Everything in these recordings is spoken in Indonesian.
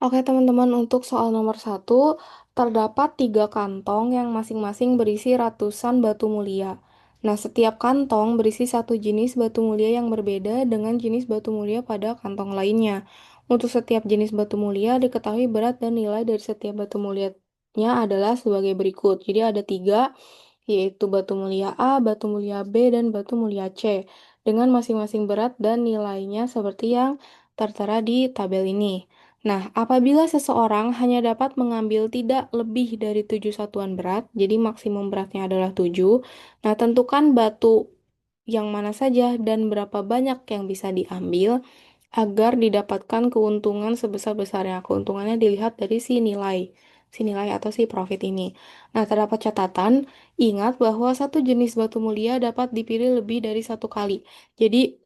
Oke teman-teman, untuk soal nomor satu, terdapat tiga kantong yang masing-masing berisi ratusan batu mulia. Nah, setiap kantong berisi satu jenis batu mulia yang berbeda dengan jenis batu mulia pada kantong lainnya. Untuk setiap jenis batu mulia, diketahui berat dan nilai dari setiap batu mulianya adalah sebagai berikut. Jadi ada tiga, yaitu batu mulia A, batu mulia B, dan batu mulia C, dengan masing-masing berat dan nilainya seperti yang tertera di tabel ini. Nah, apabila seseorang hanya dapat mengambil tidak lebih dari 7 satuan berat, jadi maksimum beratnya adalah 7. Nah, tentukan batu yang mana saja dan berapa banyak yang bisa diambil agar didapatkan keuntungan sebesar-besarnya. Keuntungannya dilihat dari si nilai atau si profit ini. Nah, terdapat catatan, ingat bahwa satu jenis batu mulia dapat dipilih lebih dari satu kali. Jadi,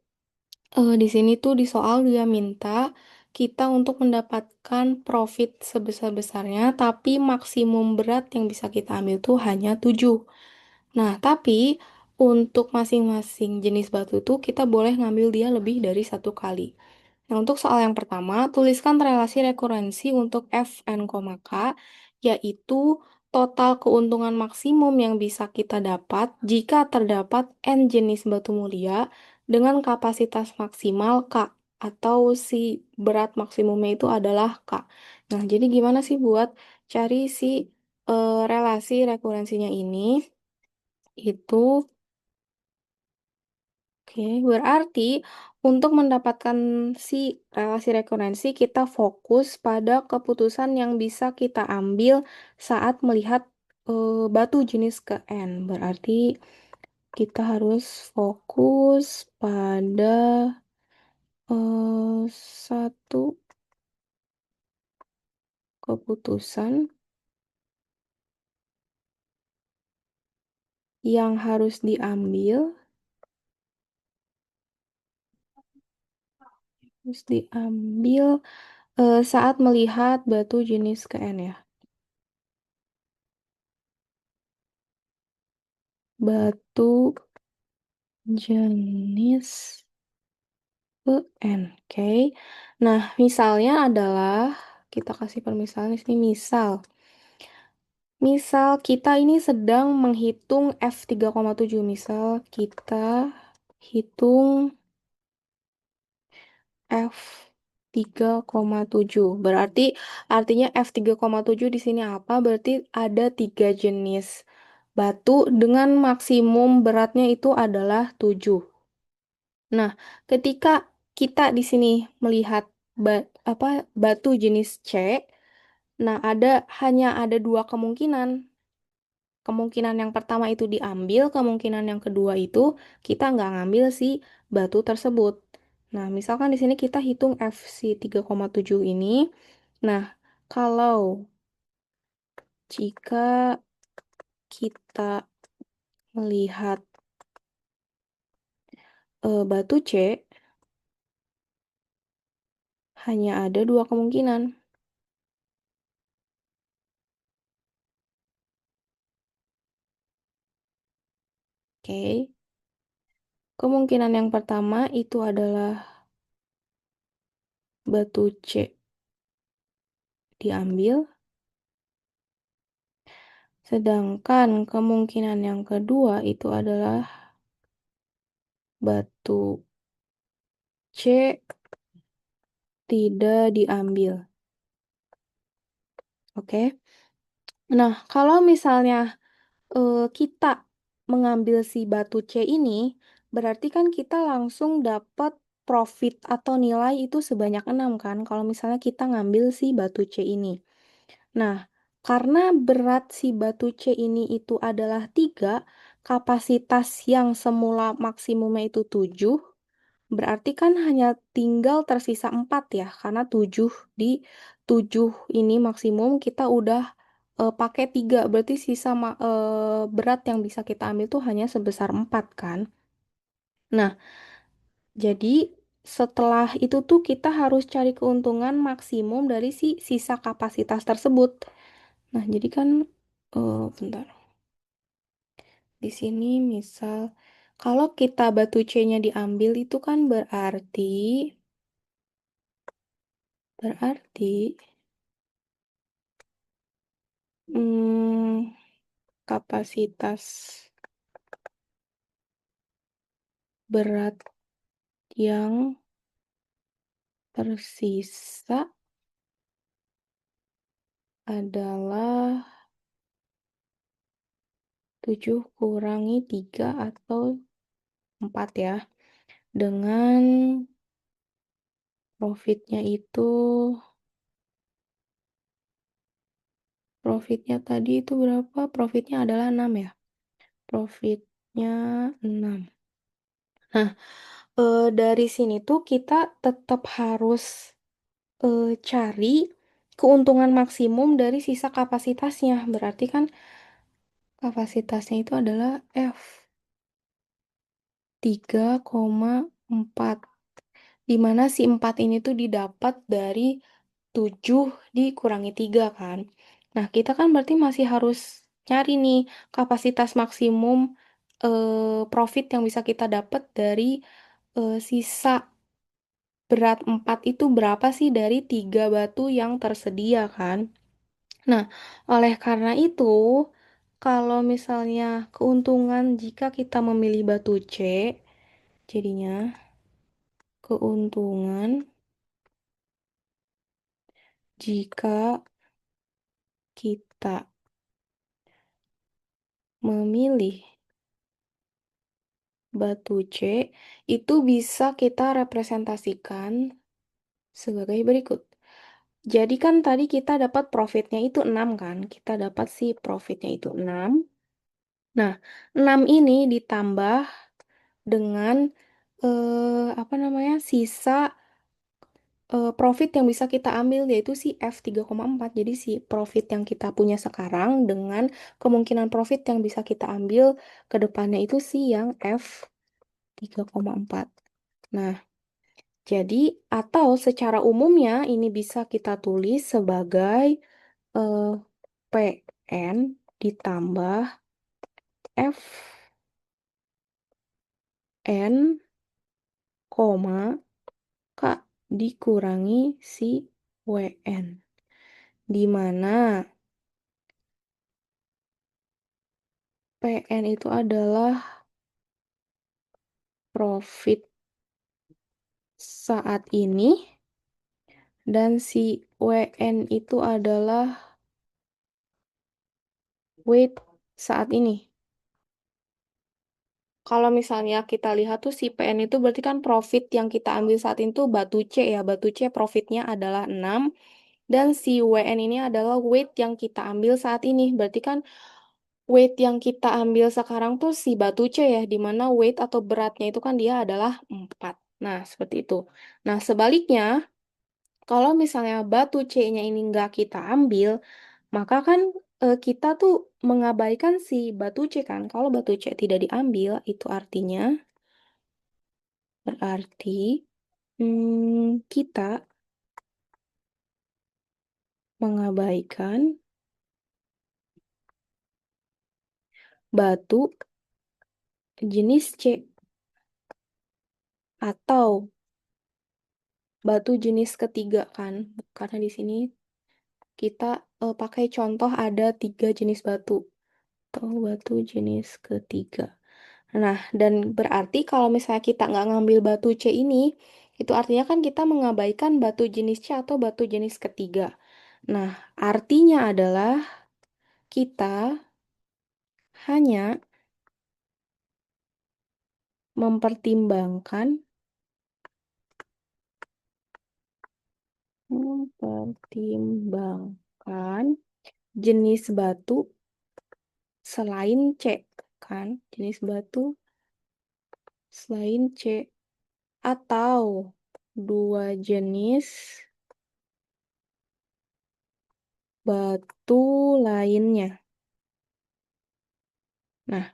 di sini tuh di soal dia minta kita untuk mendapatkan profit sebesar-besarnya, tapi maksimum berat yang bisa kita ambil tuh hanya 7. Nah, tapi untuk masing-masing jenis batu tuh kita boleh ngambil dia lebih dari satu kali. Nah, untuk soal yang pertama, tuliskan relasi rekurensi untuk F n, K, yaitu total keuntungan maksimum yang bisa kita dapat jika terdapat N jenis batu mulia dengan kapasitas maksimal K, atau si berat maksimumnya itu adalah K. Nah, jadi gimana sih buat cari si relasi rekurensinya ini? Itu Oke, berarti untuk mendapatkan si relasi rekurensi, kita fokus pada keputusan yang bisa kita ambil saat melihat batu jenis ke N. Berarti kita harus fokus pada satu keputusan yang harus diambil saat melihat batu jenis ke N ya. Batu jenis UN, oke. Nah, misalnya adalah kita kasih permisalan di sini misal kita ini sedang menghitung F3,7. Misal kita hitung F3,7. Berarti artinya F3,7 di sini apa? Berarti ada tiga jenis batu dengan maksimum beratnya itu adalah 7. Nah, ketika kita di sini melihat apa batu jenis C, nah hanya ada dua kemungkinan. Kemungkinan yang pertama itu diambil, kemungkinan yang kedua itu kita nggak ngambil si batu tersebut. Nah, misalkan di sini kita hitung F si 3,7 ini. Nah, kalau jika kita melihat batu C, hanya ada dua kemungkinan. Oke. Kemungkinan yang pertama itu adalah batu C diambil, sedangkan kemungkinan yang kedua itu adalah batu C tidak diambil. Oke. Nah, kalau misalnya kita mengambil si batu C ini, berarti kan kita langsung dapat profit atau nilai itu sebanyak 6 kan, kalau misalnya kita ngambil si batu C ini. Nah, karena berat si batu C ini itu adalah 3, kapasitas yang semula maksimumnya itu 7, berarti kan hanya tinggal tersisa 4 ya, karena 7 di 7 ini maksimum kita udah pakai 3, berarti sisa berat yang bisa kita ambil tuh hanya sebesar 4 kan. Nah, jadi setelah itu tuh kita harus cari keuntungan maksimum dari si sisa kapasitas tersebut. Nah, jadi kan, bentar. Di sini misal, kalau kita batu C-nya diambil itu kan berarti Hmm, kapasitas berat yang tersisa adalah 7 kurangi 3 atau 4 ya. Dengan profitnya itu, profitnya tadi itu berapa? Profitnya adalah 6 ya. Profitnya 6. Nah, dari sini tuh kita tetap harus cari keuntungan maksimum dari sisa kapasitasnya. Berarti kan kapasitasnya itu adalah F 3,4. Di mana si 4 ini tuh didapat dari 7 dikurangi 3 kan. Nah, kita kan berarti masih harus cari nih kapasitas maksimum profit yang bisa kita dapat dari sisa berat 4 itu berapa sih dari 3 batu yang tersedia kan. Nah, oleh karena itu, kalau misalnya keuntungan jika kita memilih batu C, jadinya keuntungan jika kita memilih batu C itu bisa kita representasikan sebagai berikut. Jadi kan tadi kita dapat profitnya itu 6 kan? Kita dapat sih profitnya itu 6. Nah, 6 ini ditambah dengan apa namanya? Sisa profit yang bisa kita ambil yaitu si F 3,4. Jadi si profit yang kita punya sekarang dengan kemungkinan profit yang bisa kita ambil ke depannya itu si yang F 3,4. Nah, jadi atau secara umumnya ini bisa kita tulis sebagai eh, PN ditambah F N, koma K dikurangi si WN. Di mana PN itu adalah profit saat ini dan si WN itu adalah weight saat ini. Kalau misalnya kita lihat tuh si PN itu berarti kan profit yang kita ambil saat itu batu C ya. Batu C profitnya adalah 6 dan si WN ini adalah weight yang kita ambil saat ini. Berarti kan weight yang kita ambil sekarang tuh si batu C ya, di mana weight atau beratnya itu kan dia adalah 4. Nah, seperti itu. Nah, sebaliknya, kalau misalnya batu C-nya ini nggak kita ambil, maka kan kita tuh mengabaikan si batu C kan. Kalau batu C tidak diambil, itu artinya berarti kita mengabaikan batu jenis C atau batu jenis ketiga kan. Karena di sini kita pakai contoh ada 3 jenis batu atau batu jenis ketiga. Nah, dan berarti kalau misalnya kita nggak ngambil batu C ini, itu artinya kan kita mengabaikan batu jenis C atau batu jenis ketiga. Nah, artinya adalah kita hanya mempertimbangkan mempertimbangkan jenis batu selain C kan, jenis batu selain C atau 2 jenis batu lainnya. Nah,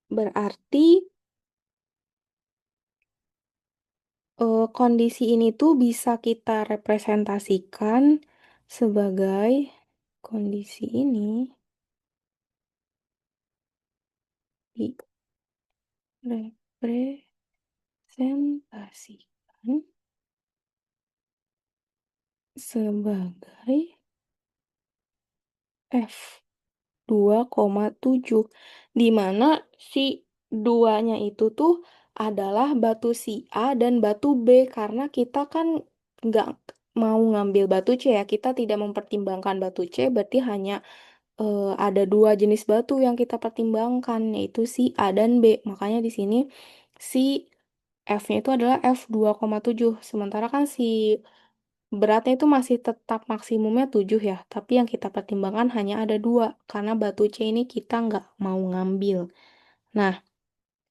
berarti kondisi ini tuh bisa kita representasikan sebagai kondisi ini direpresentasikan sebagai F 2,7, di mana si duanya itu tuh adalah batu si A dan batu B, karena kita kan nggak mau ngambil batu C ya, kita tidak mempertimbangkan batu C, berarti hanya ada dua jenis batu yang kita pertimbangkan, yaitu si A dan B. Makanya di sini si F-nya itu adalah F 2,7. Sementara kan si beratnya itu masih tetap maksimumnya 7 ya, tapi yang kita pertimbangkan hanya ada dua, karena batu C ini kita nggak mau ngambil. Nah,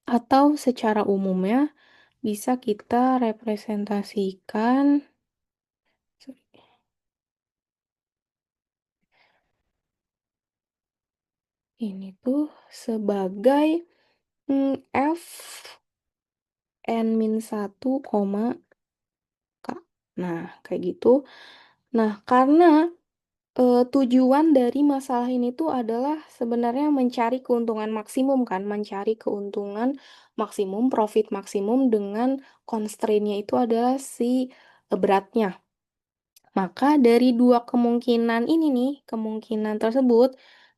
atau secara umumnya bisa kita representasikan ini tuh sebagai F n-1, K. Nah, kayak gitu. Nah, karena tujuan dari masalah ini tuh adalah sebenarnya mencari keuntungan maksimum kan, mencari keuntungan maksimum, profit maksimum dengan constraint-nya itu adalah si beratnya. Maka dari dua kemungkinan ini nih, kemungkinan tersebut,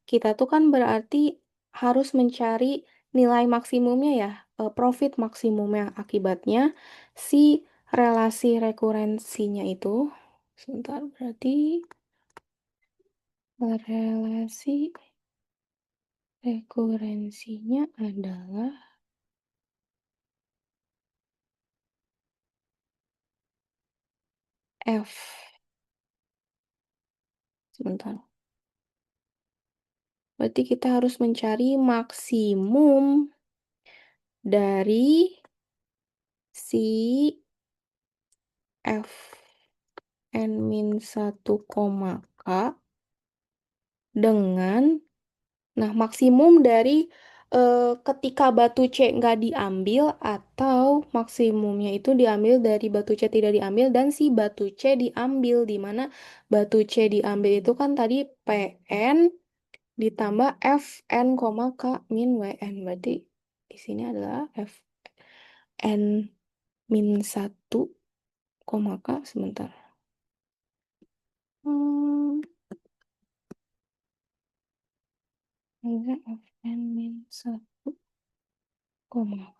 kita tuh kan berarti harus mencari nilai maksimumnya ya, profit maksimumnya. Akibatnya si relasi rekurensinya itu, sebentar, berarti relasi rekurensinya adalah F. Sebentar. Berarti kita harus mencari maksimum dari si F n-1, K dengan, nah maksimum dari ketika batu C nggak diambil atau maksimumnya itu diambil dari batu C tidak diambil dan si batu C diambil, di mana batu C diambil itu kan tadi Pn ditambah Fn, K min Wn. Berarti di sini adalah Fn min 1, K sebentar. Hmm, ini Fn min 1,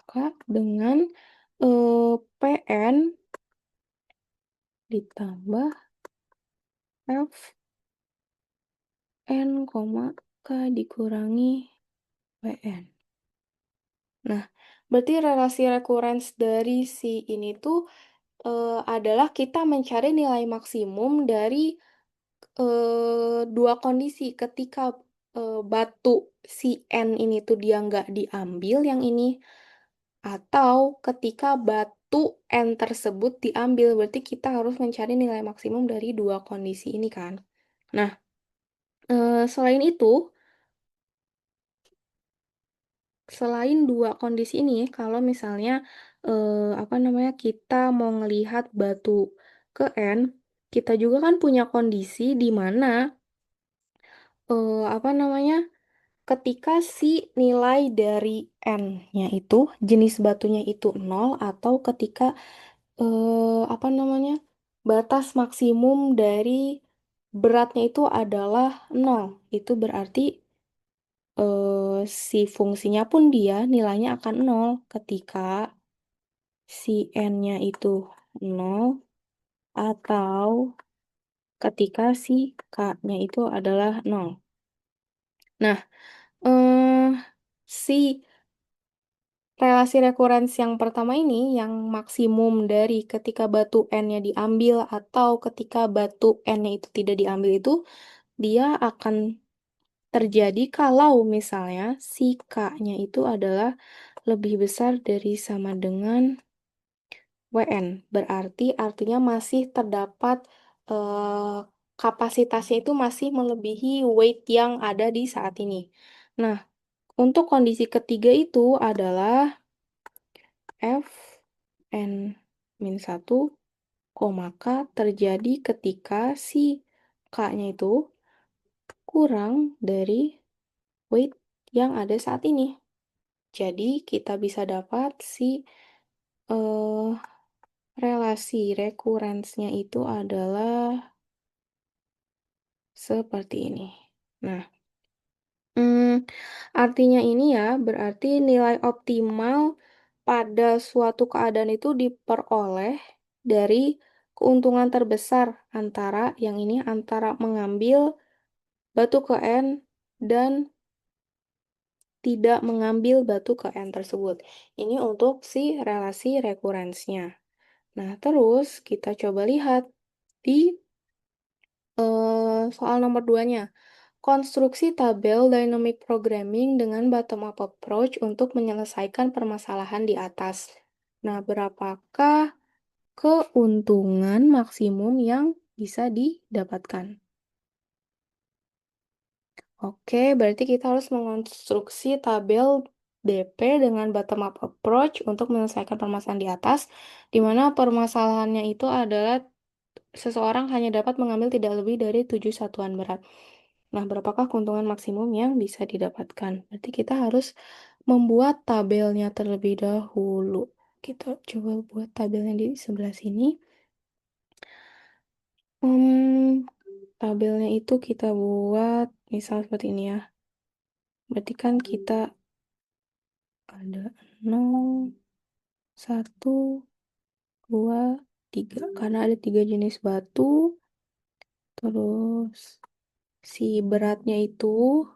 K dengan Pn ditambah Fn, K dikurangi Wn. Nah, berarti relasi rekurens dari si ini tuh adalah kita mencari nilai maksimum dari dua kondisi. Ketika batu si N ini tuh dia nggak diambil yang ini, atau ketika batu N tersebut diambil, berarti kita harus mencari nilai maksimum dari dua kondisi ini kan. Nah, selain itu, selain dua kondisi ini, kalau misalnya apa namanya kita mau ngelihat batu ke N, kita juga kan punya kondisi di mana apa namanya ketika si nilai dari N-nya itu jenis batunya itu nol, atau ketika apa namanya batas maksimum dari beratnya itu adalah nol. Itu berarti si fungsinya pun dia nilainya akan nol ketika si N-nya itu nol, atau ketika si K-nya itu adalah nol. Nah, eh, si relasi rekurensi yang pertama ini, yang maksimum dari ketika batu N-nya diambil atau ketika batu N-nya itu tidak diambil itu, dia akan terjadi kalau misalnya si K-nya itu adalah lebih besar dari sama dengan WN. Berarti artinya masih terdapat kapasitasnya itu masih melebihi weight yang ada di saat ini. Nah, untuk kondisi ketiga itu adalah F n min 1, K terjadi ketika si K-nya itu kurang dari weight yang ada saat ini. Jadi kita bisa dapat si eh, relasi rekurensnya itu adalah seperti ini. Nah, artinya ini ya, berarti nilai optimal pada suatu keadaan itu diperoleh dari keuntungan terbesar antara yang ini antara mengambil batu ke N dan tidak mengambil batu ke N tersebut. Ini untuk si relasi rekurensnya. Nah, terus kita coba lihat di soal nomor 2-nya. Konstruksi tabel dynamic programming dengan bottom-up approach untuk menyelesaikan permasalahan di atas. Nah, berapakah keuntungan maksimum yang bisa didapatkan? Oke, berarti kita harus mengonstruksi tabel DP dengan bottom-up approach untuk menyelesaikan permasalahan di atas, di mana permasalahannya itu adalah seseorang hanya dapat mengambil tidak lebih dari 7 satuan berat. Nah, berapakah keuntungan maksimum yang bisa didapatkan? Berarti kita harus membuat tabelnya terlebih dahulu. Kita coba buat tabelnya di sebelah sini. Tabelnya itu kita buat misal seperti ini ya. Berarti kan kita ada 0, 1, 2, 3. Karena ada 3 jenis batu. Terus si beratnya itu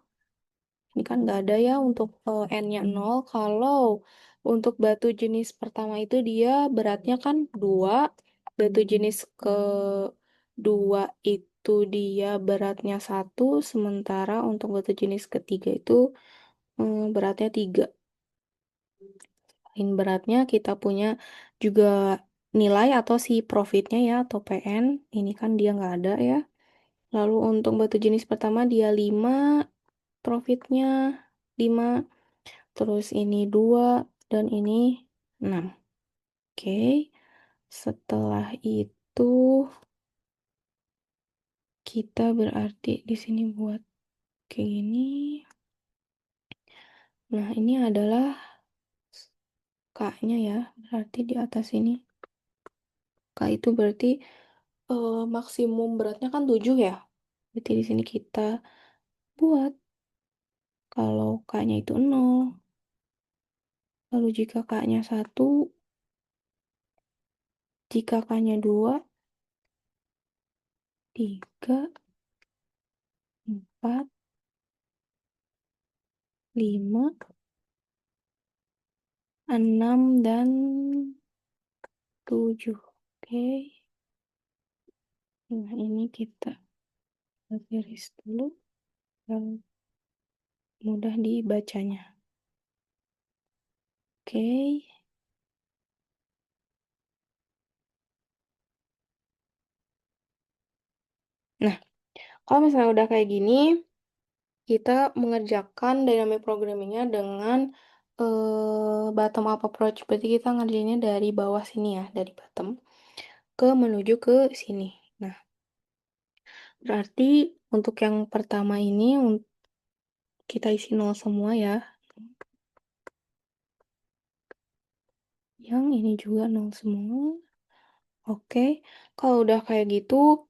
ini kan nggak ada ya untuk N-nya 0. Kalau untuk batu jenis pertama itu dia beratnya kan 2. Batu jenis kedua itu dia beratnya 1. Sementara untuk batu jenis ketiga itu beratnya 3. Selain beratnya kita punya juga nilai atau si profitnya ya atau PN. Ini kan dia nggak ada ya. Lalu untuk batu jenis pertama dia 5. Profitnya 5. Terus ini 2 dan ini 6. Oke. Setelah itu kita berarti di sini buat kayak gini. Nah, ini adalah K-nya ya. Berarti di atas ini. K itu berarti maksimum beratnya kan 7 ya. Berarti di sini kita buat kalau K-nya itu 0. Lalu jika K-nya 1, jika K-nya 2, 3, 4, 5, 6, dan 7. Oke. Nah, ini kita garis dulu yang mudah dibacanya. Oke. Nah, kalau misalnya udah kayak gini, kita mengerjakan dynamic programmingnya dengan bottom up approach. Berarti kita ngerjainnya dari bawah sini ya, dari bottom ke menuju ke sini. Nah, berarti untuk yang pertama ini kita isi 0 semua ya. Yang ini juga 0 semua. Oke, kalau udah kayak gitu,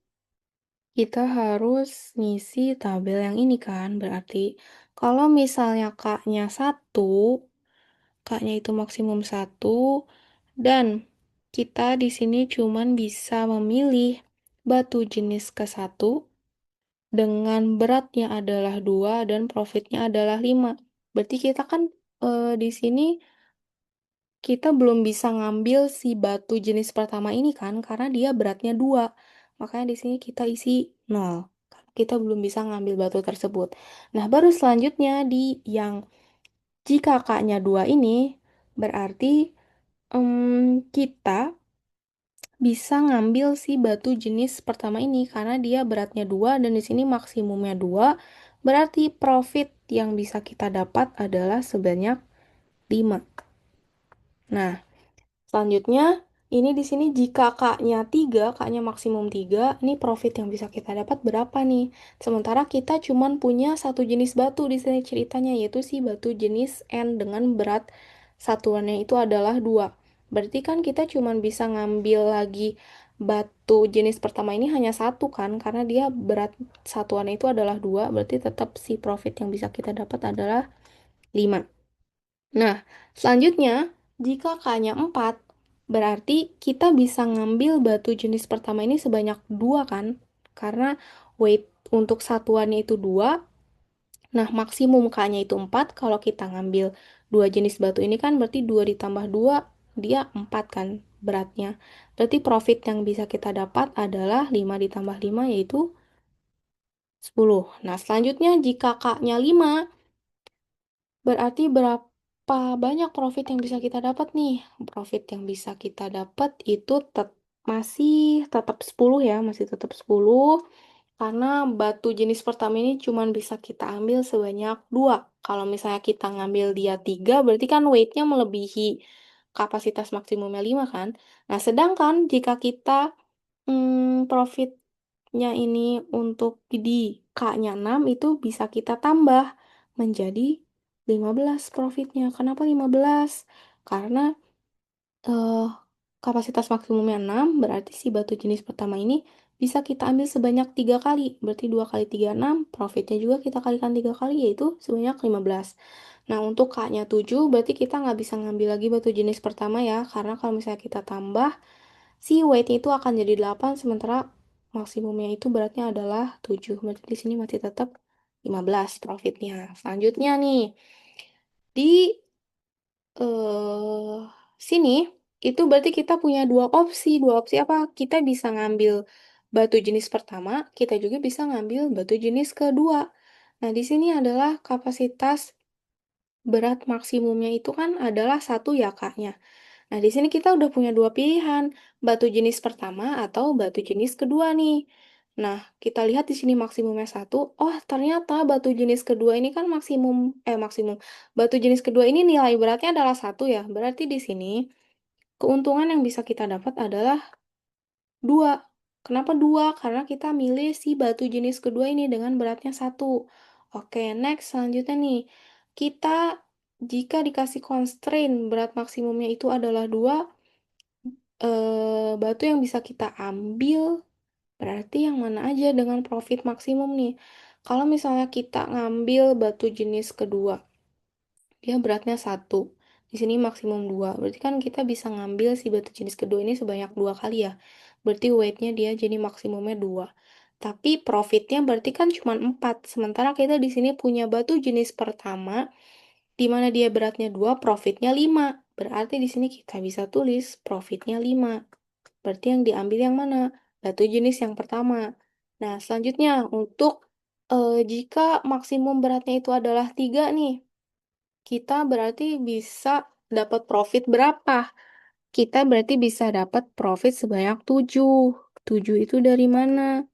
kita harus ngisi tabel yang ini kan. Berarti kalau misalnya K-nya 1, K-nya itu maksimum 1, dan kita di sini cuman bisa memilih batu jenis ke-1 dengan beratnya adalah 2 dan profitnya adalah 5. Berarti kita kan di sini kita belum bisa ngambil si batu jenis pertama ini kan, karena dia beratnya 2. Makanya di sini kita isi 0. Kita belum bisa ngambil batu tersebut. Nah, baru selanjutnya di yang jika K-nya 2 ini, berarti kita bisa ngambil si batu jenis pertama ini karena dia beratnya 2 dan di sini maksimumnya 2. Berarti profit yang bisa kita dapat adalah sebanyak 5. Nah, selanjutnya, ini di sini jika K-nya 3, K-nya maksimum 3, ini profit yang bisa kita dapat berapa nih? Sementara kita cuman punya satu jenis batu di sini ceritanya, yaitu si batu jenis N dengan berat satuannya itu adalah 2. Berarti kan kita cuman bisa ngambil lagi batu jenis pertama ini hanya satu kan, karena dia berat satuannya itu adalah 2, berarti tetap si profit yang bisa kita dapat adalah 5. Nah, selanjutnya, jika K-nya 4, berarti kita bisa ngambil batu jenis pertama ini sebanyak 2 kan? Karena weight untuk satuannya itu 2. Nah, maksimum K-nya itu 4. Kalau kita ngambil dua jenis batu ini kan berarti 2 ditambah 2, dia 4 kan beratnya. Berarti profit yang bisa kita dapat adalah 5 ditambah 5 yaitu 10. Nah, selanjutnya jika K-nya 5, berarti berapa banyak profit yang bisa kita dapat nih? Profit yang bisa kita dapat itu masih tetap 10 ya, masih tetap 10. Karena batu jenis pertama ini cuma bisa kita ambil sebanyak 2. Kalau misalnya kita ngambil dia 3, berarti kan weight-nya melebihi kapasitas maksimumnya 5 kan? Nah, sedangkan jika kita profitnya ini untuk di K-nya 6 itu bisa kita tambah menjadi 15 profitnya. Kenapa 15? Karena eh, kapasitas maksimumnya 6, berarti si batu jenis pertama ini bisa kita ambil sebanyak 3 kali. Berarti 2 kali 3, 6. Profitnya juga kita kalikan 3 kali, yaitu sebanyak 15. Nah, untuk K-nya 7, berarti kita nggak bisa ngambil lagi batu jenis pertama ya. Karena kalau misalnya kita tambah, si weight-nya itu akan jadi 8, sementara maksimumnya itu beratnya adalah 7. Berarti di sini masih tetap 15 profitnya. Selanjutnya nih, di eh sini itu berarti kita punya dua opsi. Dua opsi apa? Kita bisa ngambil batu jenis pertama, kita juga bisa ngambil batu jenis kedua. Nah, di sini adalah kapasitas berat maksimumnya itu kan adalah 1 ya, Kaknya. Nah, di sini kita udah punya dua pilihan, batu jenis pertama atau batu jenis kedua nih. Nah, kita lihat di sini maksimumnya 1. Oh, ternyata batu jenis kedua ini kan maksimum. Batu jenis kedua ini nilai beratnya adalah 1 ya. Berarti di sini keuntungan yang bisa kita dapat adalah 2. Kenapa 2? Karena kita milih si batu jenis kedua ini dengan beratnya 1. Oke, next selanjutnya nih. Kita jika dikasih constraint berat maksimumnya itu adalah 2, batu yang bisa kita ambil berarti yang mana aja dengan profit maksimum nih. Kalau misalnya kita ngambil batu jenis kedua, dia beratnya 1. Di sini maksimum 2. Berarti kan kita bisa ngambil si batu jenis kedua ini sebanyak 2 kali ya. Berarti weight-nya dia jadi maksimumnya 2. Tapi profitnya berarti kan cuma 4. Sementara kita di sini punya batu jenis pertama, di mana dia beratnya 2, profitnya 5. Berarti di sini kita bisa tulis profitnya 5. Berarti yang diambil yang mana? Batu jenis yang pertama. Nah, selanjutnya untuk jika maksimum beratnya itu adalah 3 nih, kita berarti bisa dapat profit berapa? Kita berarti bisa dapat profit sebanyak 7. 7 itu dari mana?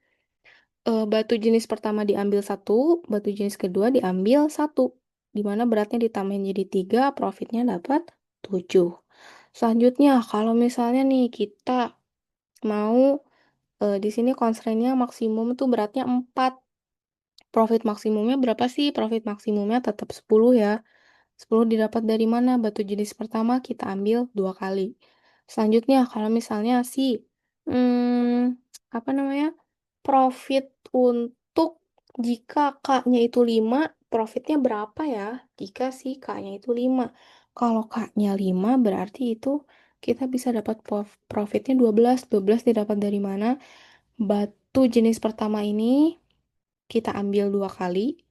Batu jenis pertama diambil 1, batu jenis kedua diambil 1. Di mana beratnya ditambahin jadi 3, profitnya dapat 7. Selanjutnya, kalau misalnya nih kita mau di sini constraint-nya maksimum tuh beratnya 4. Profit maksimumnya berapa sih? Profit maksimumnya tetap 10 ya. 10 didapat dari mana? Batu jenis pertama kita ambil 2 kali. Selanjutnya, kalau misalnya apa namanya? Profit untuk jika K-nya itu 5, profitnya berapa ya? Jika si K-nya itu 5. Kalau K-nya 5, berarti itu kita bisa dapat profitnya 12. 12 didapat dari mana? Batu jenis pertama ini kita ambil 2 kali.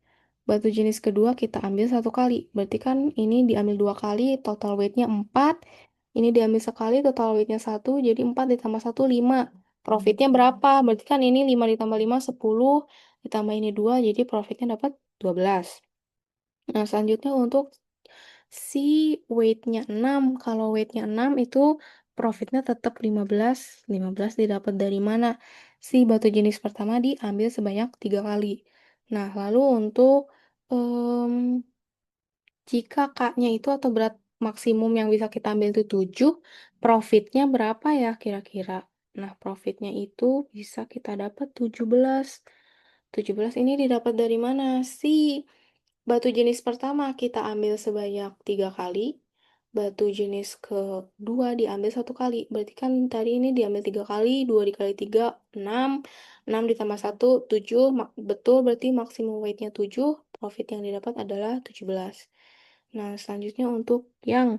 Batu jenis kedua kita ambil 1 kali. Berarti kan ini diambil 2 kali, total weight-nya 4. Ini diambil sekali, total weight-nya 1. Jadi 4 ditambah 1, 5. Profitnya berapa? Berarti kan ini 5 ditambah 5, 10. Ditambah ini 2, jadi profitnya dapat 12. Nah, selanjutnya untuk si weight-nya 6. Kalau weight-nya 6 itu profitnya tetap 15. 15 didapat dari mana? Si batu jenis pertama diambil sebanyak 3 kali. Nah, lalu untuk em, jika K-nya itu atau berat maksimum yang bisa kita ambil itu 7, profitnya berapa ya kira-kira? Nah, profitnya itu bisa kita dapat 17. 17 ini didapat dari mana? Si batu jenis pertama kita ambil sebanyak 3 kali. batu jenis kedua diambil satu kali. Berarti kan tadi ini diambil tiga kali, dua dikali tiga, enam, enam ditambah satu, tujuh, betul berarti maksimum weightnya tujuh, profit yang didapat adalah 17. Nah, selanjutnya untuk yang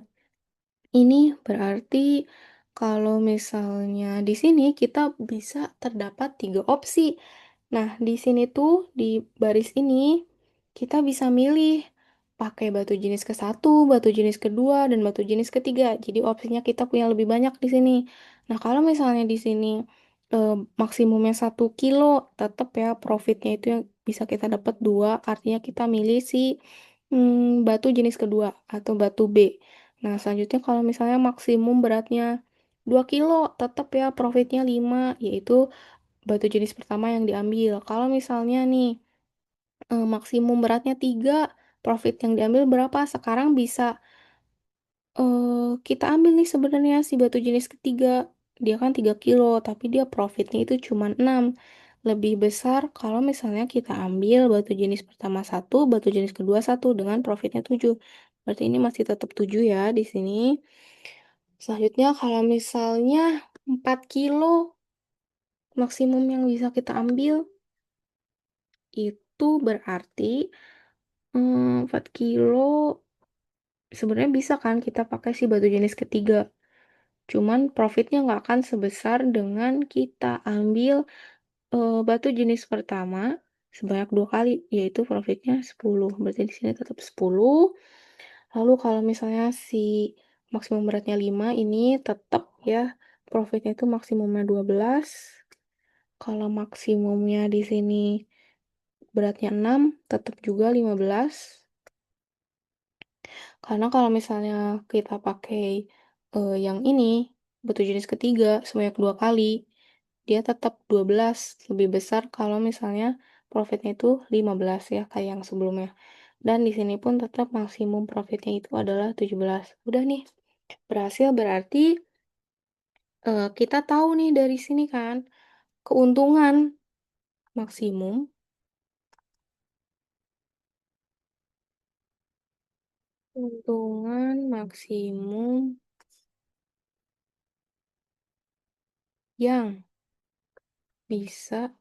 ini berarti kalau misalnya di sini kita bisa terdapat tiga opsi. Nah, di sini tuh di baris ini kita bisa milih pakai batu jenis ke satu, batu jenis kedua, dan batu jenis ketiga. Jadi opsinya kita punya lebih banyak di sini. Nah, kalau misalnya di sini eh, maksimumnya 1 kilo, tetap ya profitnya itu yang bisa kita dapat dua. Artinya kita milih si batu jenis kedua atau batu B. Nah, selanjutnya kalau misalnya maksimum beratnya 2 kilo, tetap ya profitnya 5, yaitu batu jenis pertama yang diambil. Kalau misalnya nih maksimum beratnya 3, profit yang diambil berapa? Sekarang bisa kita ambil nih sebenarnya si batu jenis ketiga. Dia kan 3 kilo, tapi dia profitnya itu cuma 6. Lebih besar kalau misalnya kita ambil batu jenis pertama satu, batu jenis kedua satu dengan profitnya 7. Berarti ini masih tetap 7 ya di sini. Selanjutnya kalau misalnya 4 kilo maksimum yang bisa kita ambil itu berarti 4 kilo sebenarnya bisa kan kita pakai si batu jenis ketiga. Cuman profitnya nggak akan sebesar dengan kita ambil batu jenis pertama sebanyak 2 kali, yaitu profitnya 10. Berarti di sini tetap 10. Lalu kalau misalnya si maksimum beratnya 5 ini tetap ya profitnya itu maksimumnya 12. Kalau maksimumnya di sini beratnya 6 tetap juga 15. Karena kalau misalnya kita pakai yang ini, batu jenis ketiga sebanyak 2 kali, dia tetap 12. Lebih besar kalau misalnya profitnya itu 15 ya, kayak yang sebelumnya. Dan di sini pun tetap maksimum profitnya itu adalah 17. Udah nih, berhasil berarti kita tahu nih dari sini kan, keuntungan maksimum, keuntungan maksimum yang bisa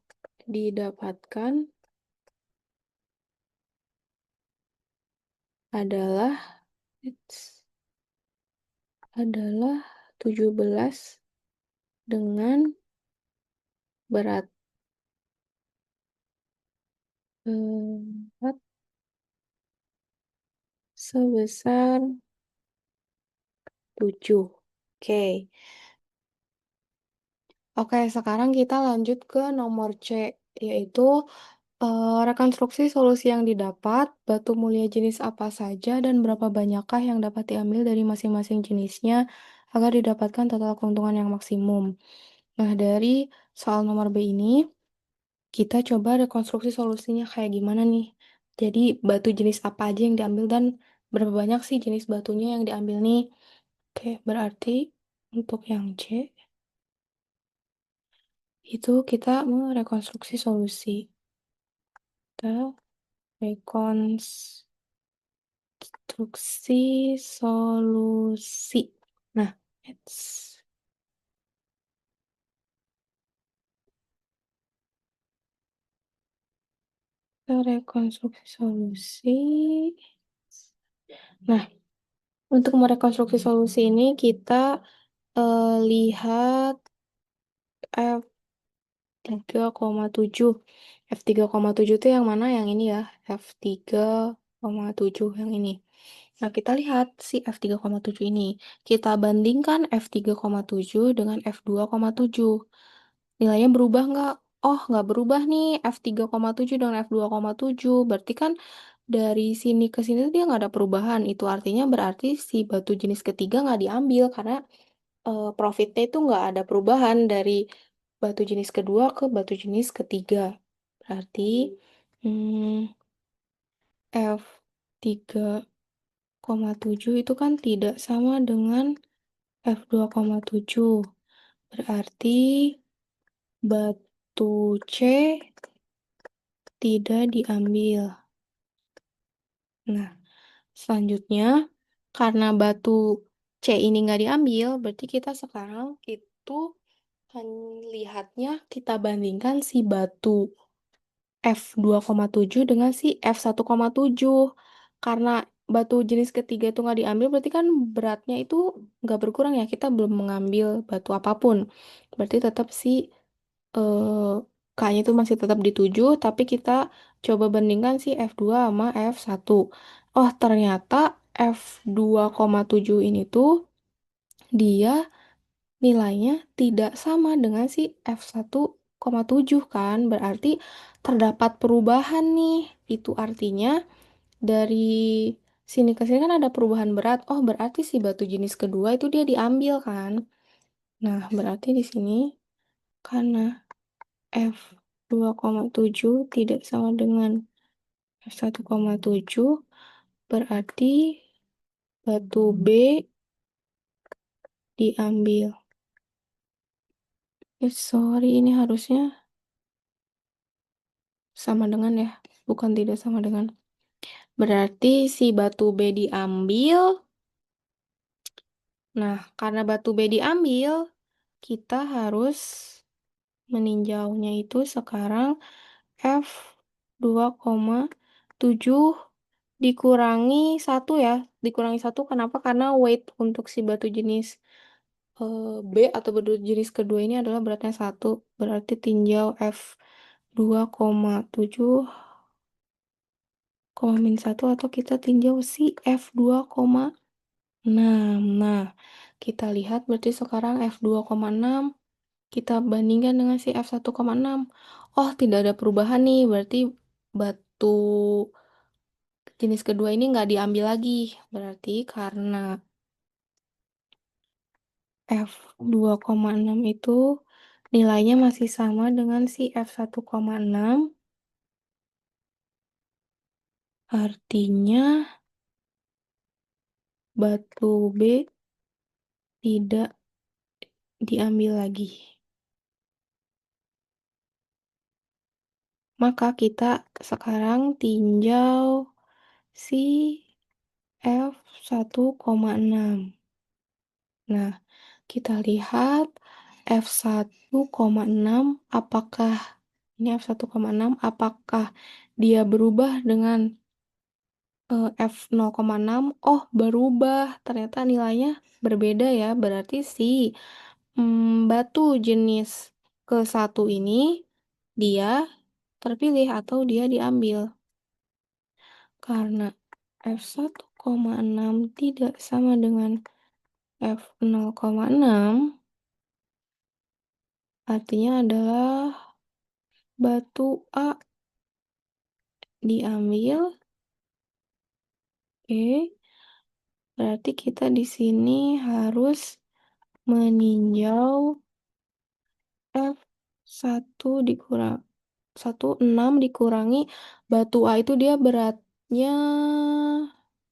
didapatkan adalah adalah 17 dengan berat berat sebesar 7. Oke. Oke, sekarang kita lanjut ke nomor C, yaitu rekonstruksi solusi yang didapat, batu mulia jenis apa saja, dan berapa banyakkah yang dapat diambil dari masing-masing jenisnya agar didapatkan total keuntungan yang maksimum. Nah, dari soal nomor B ini, kita coba rekonstruksi solusinya kayak gimana nih. Jadi, batu jenis apa aja yang diambil dan berapa banyak sih jenis batunya yang diambil nih. Oke, berarti untuk yang C, itu kita merekonstruksi solusi. Kita rekonstruksi solusi. Nah, it's kita rekonstruksi solusi. Nah, untuk merekonstruksi solusi ini kita lihat F3,7. F3,7 itu yang mana? Yang ini ya. F3,7 yang ini. Nah, kita lihat si F3,7 ini. Kita bandingkan F3,7 dengan F2,7. Nilainya berubah nggak? Oh, nggak berubah nih. F3,7 dengan F2,7. Berarti kan dari sini ke sini tuh dia nggak ada perubahan. Itu artinya berarti si batu jenis ketiga nggak diambil karena profitnya itu nggak ada perubahan dari batu jenis kedua ke batu jenis ketiga. Berarti hmm, F3,7 itu kan tidak sama dengan F2,7. Berarti batu C tidak diambil. Nah, selanjutnya karena batu C ini nggak diambil, berarti kita sekarang itu lihatnya kita bandingkan si batu F2,7 dengan si F1,7. Karena batu jenis ketiga itu nggak diambil, berarti kan beratnya itu nggak berkurang ya. Kita belum mengambil batu apapun. Berarti tetap si eh, K-nya itu masih tetap di 7, tapi kita coba bandingkan si F2 sama F1. Oh, ternyata F2,7 ini tuh dia nilainya tidak sama dengan si F1,7 kan. Berarti terdapat perubahan nih. Itu artinya dari sini ke sini kan ada perubahan berat. Oh, berarti si batu jenis kedua itu dia diambil kan. Nah, berarti di sini karena F2,7 tidak sama dengan F1,7, berarti batu B diambil. Sorry, ini harusnya sama dengan ya, bukan tidak sama dengan. Berarti si batu B diambil. Nah, karena batu B diambil, kita harus meninjaunya itu sekarang F2,7 dikurangi satu ya. Dikurangi satu kenapa? Karena weight untuk si batu jenis B atau batu jenis kedua ini adalah beratnya satu. Berarti tinjau F2,7 koma min satu atau kita tinjau si F2,6. Nah, kita lihat berarti sekarang F2,6 kita bandingkan dengan si F1,6. Oh, tidak ada perubahan nih. Berarti batu jenis kedua ini nggak diambil lagi. Berarti karena F2,6 itu nilainya masih sama dengan si F1,6. Artinya batu B tidak diambil lagi. Maka kita sekarang tinjau si F1,6. Nah, kita lihat F1,6 apakah ini F1,6 apakah dia berubah dengan F0,6? Oh, berubah. Ternyata nilainya berbeda ya. Berarti si batu jenis ke satu ini dia terpilih atau dia diambil. Karena F1,6 tidak sama dengan F0,6, artinya adalah batu A diambil. Oke, berarti kita di sini harus meninjau F1 dikurang 16 dikurangi batu A itu dia beratnya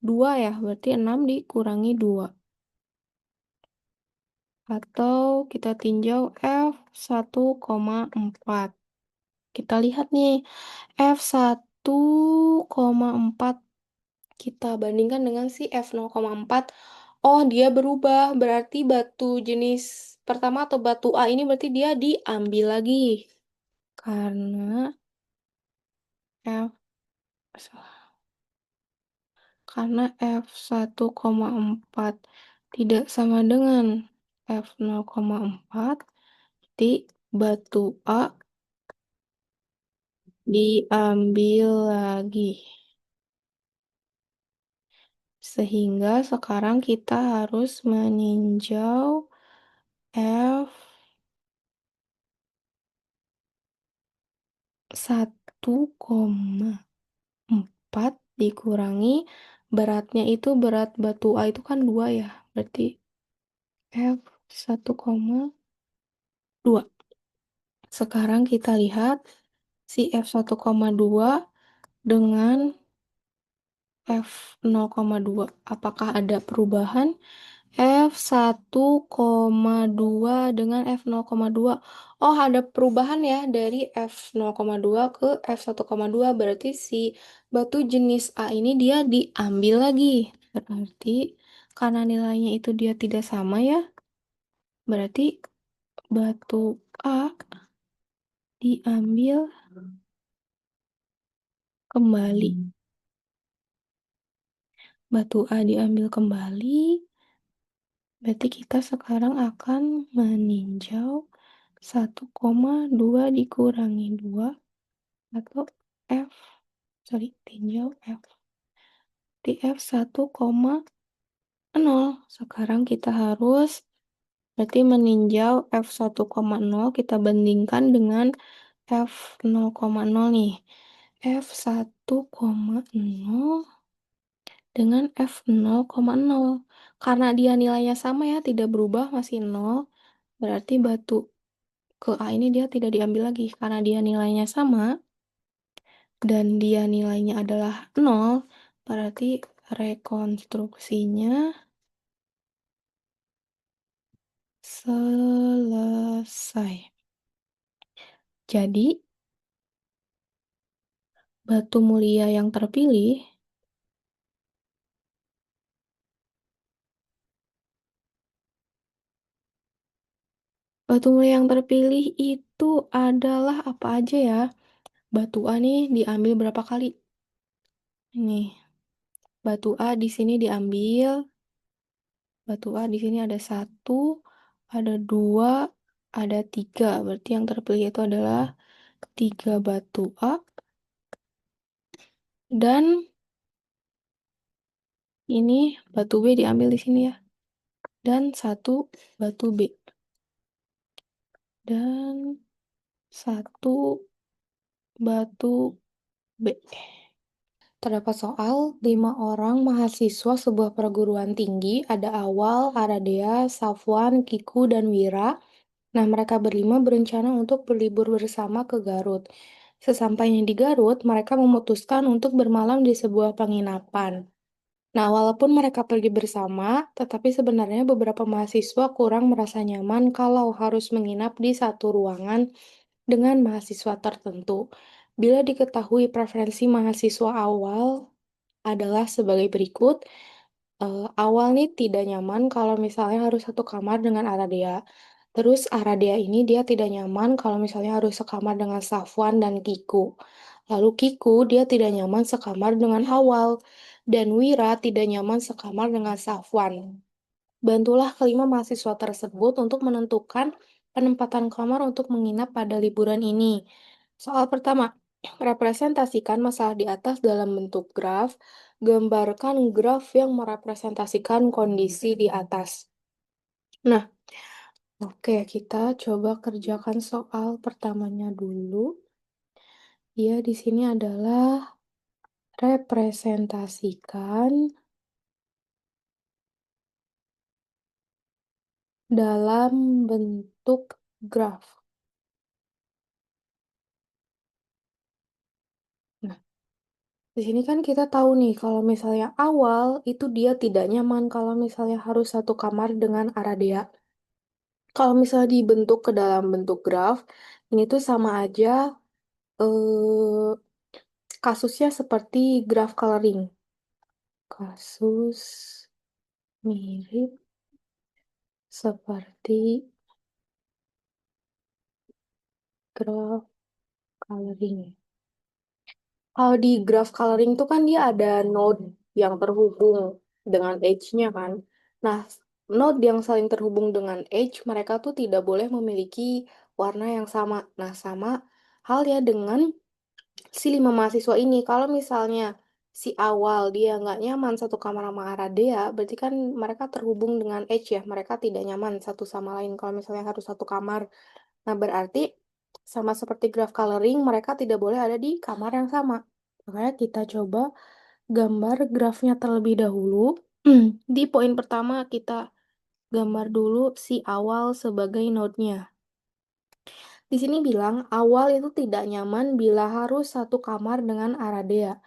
2 ya, berarti 6 dikurangi 2. Atau kita tinjau F1,4. Kita lihat nih, F1,4 kita bandingkan dengan si F0,4. Oh, dia berubah. Berarti batu jenis pertama atau batu A ini berarti dia diambil lagi. Karena F karena F1,4 tidak sama dengan F0,4, di batu A diambil lagi. Sehingga sekarang kita harus meninjau F1,4 dikurangi beratnya itu berat batu A itu kan 2 ya. Berarti F1,2. Sekarang kita lihat si F1,2 dengan F0,2. Apakah ada perubahan? F1,2 dengan F0,2. Oh, ada perubahan ya dari F0,2 ke F1,2. Berarti si batu jenis A ini dia diambil lagi. Berarti Karena nilainya itu dia tidak sama ya, berarti batu A diambil kembali. Batu A diambil kembali, berarti kita sekarang akan meninjau 1,2 dikurangi 2 atau F, sorry, tinjau F. Di F 1,0. Sekarang kita harus berarti meninjau F 1,0 kita bandingkan dengan F 0,0 nih. F 1,0 dengan F 0,0. Karena dia nilainya sama ya, tidak berubah, masih 0. Berarti batu ke A ini dia tidak diambil lagi. Karena dia nilainya sama dan dia nilainya adalah 0, berarti rekonstruksinya selesai. Jadi, batu mulia yang terpilih, itu adalah apa aja ya? Batu A nih diambil berapa kali? Ini, batu A di sini diambil, batu A di sini ada 1, ada 2, ada 3. Berarti yang terpilih itu adalah 3 batu A. Dan ini batu B diambil di sini ya. Dan 1 batu B. Dan 1 batu B. Terdapat soal 5 orang mahasiswa sebuah perguruan tinggi, ada Awal, Aradea, Safwan, Kiku, dan Wira. Nah, mereka berlima berencana untuk berlibur bersama ke Garut. Sesampainya di Garut, mereka memutuskan untuk bermalam di sebuah penginapan. Nah, walaupun mereka pergi bersama, tetapi sebenarnya beberapa mahasiswa kurang merasa nyaman kalau harus menginap di satu ruangan dengan mahasiswa tertentu. Bila diketahui preferensi mahasiswa awal adalah sebagai berikut. Awal nih tidak nyaman kalau misalnya harus satu kamar dengan Aradea. Terus Aradea ini dia tidak nyaman kalau misalnya harus sekamar dengan Safwan dan Kiku. Lalu Kiku dia tidak nyaman sekamar dengan Awal. Dan Wira tidak nyaman sekamar dengan Safwan. Bantulah kelima mahasiswa tersebut untuk menentukan penempatan kamar untuk menginap pada liburan ini. Soal pertama, representasikan masalah di atas dalam bentuk graf. Gambarkan graf yang merepresentasikan kondisi di atas. Nah, oke, kita coba kerjakan soal pertamanya dulu. Ya, di sini adalah representasikan dalam bentuk graf. Nah, di sini kan kita tahu nih, kalau misalnya awal itu dia tidak nyaman kalau misalnya harus satu kamar dengan Aradea. Kalau misalnya dibentuk ke dalam bentuk graf, ini tuh sama aja eh, kasusnya seperti graf coloring. Kasus mirip seperti graf coloring. Kalau di graph coloring itu kan dia ada node yang terhubung dengan edge-nya kan. Nah, node yang saling terhubung dengan edge, mereka tuh tidak boleh memiliki warna yang sama. Nah, sama halnya dengan si 5 mahasiswa ini. Kalau misalnya si awal dia nggak nyaman satu kamar sama Aradea, berarti kan mereka terhubung dengan edge ya. Mereka tidak nyaman satu sama lain kalau misalnya harus satu kamar. Nah, berarti sama seperti graph coloring, mereka tidak boleh ada di kamar yang sama. Makanya kita coba gambar grafnya terlebih dahulu. Di poin pertama kita gambar dulu si awal sebagai node-nya. Di sini bilang awal itu tidak nyaman bila harus satu kamar dengan Aradea.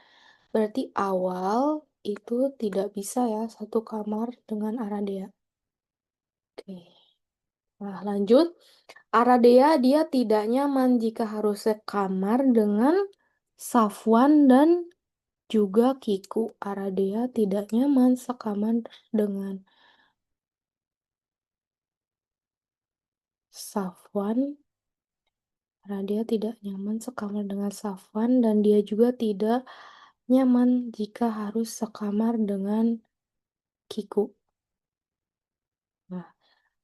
Berarti awal itu tidak bisa ya satu kamar dengan Aradea. Oke. Nah, lanjut. Aradea dia tidak nyaman jika harus sekamar dengan Safwan dan Juga Kiku Aradea tidak nyaman sekamar dengan Safwan. Aradea tidak nyaman sekamar dengan Safwan dan dia juga tidak nyaman jika harus sekamar dengan Kiku. Nah,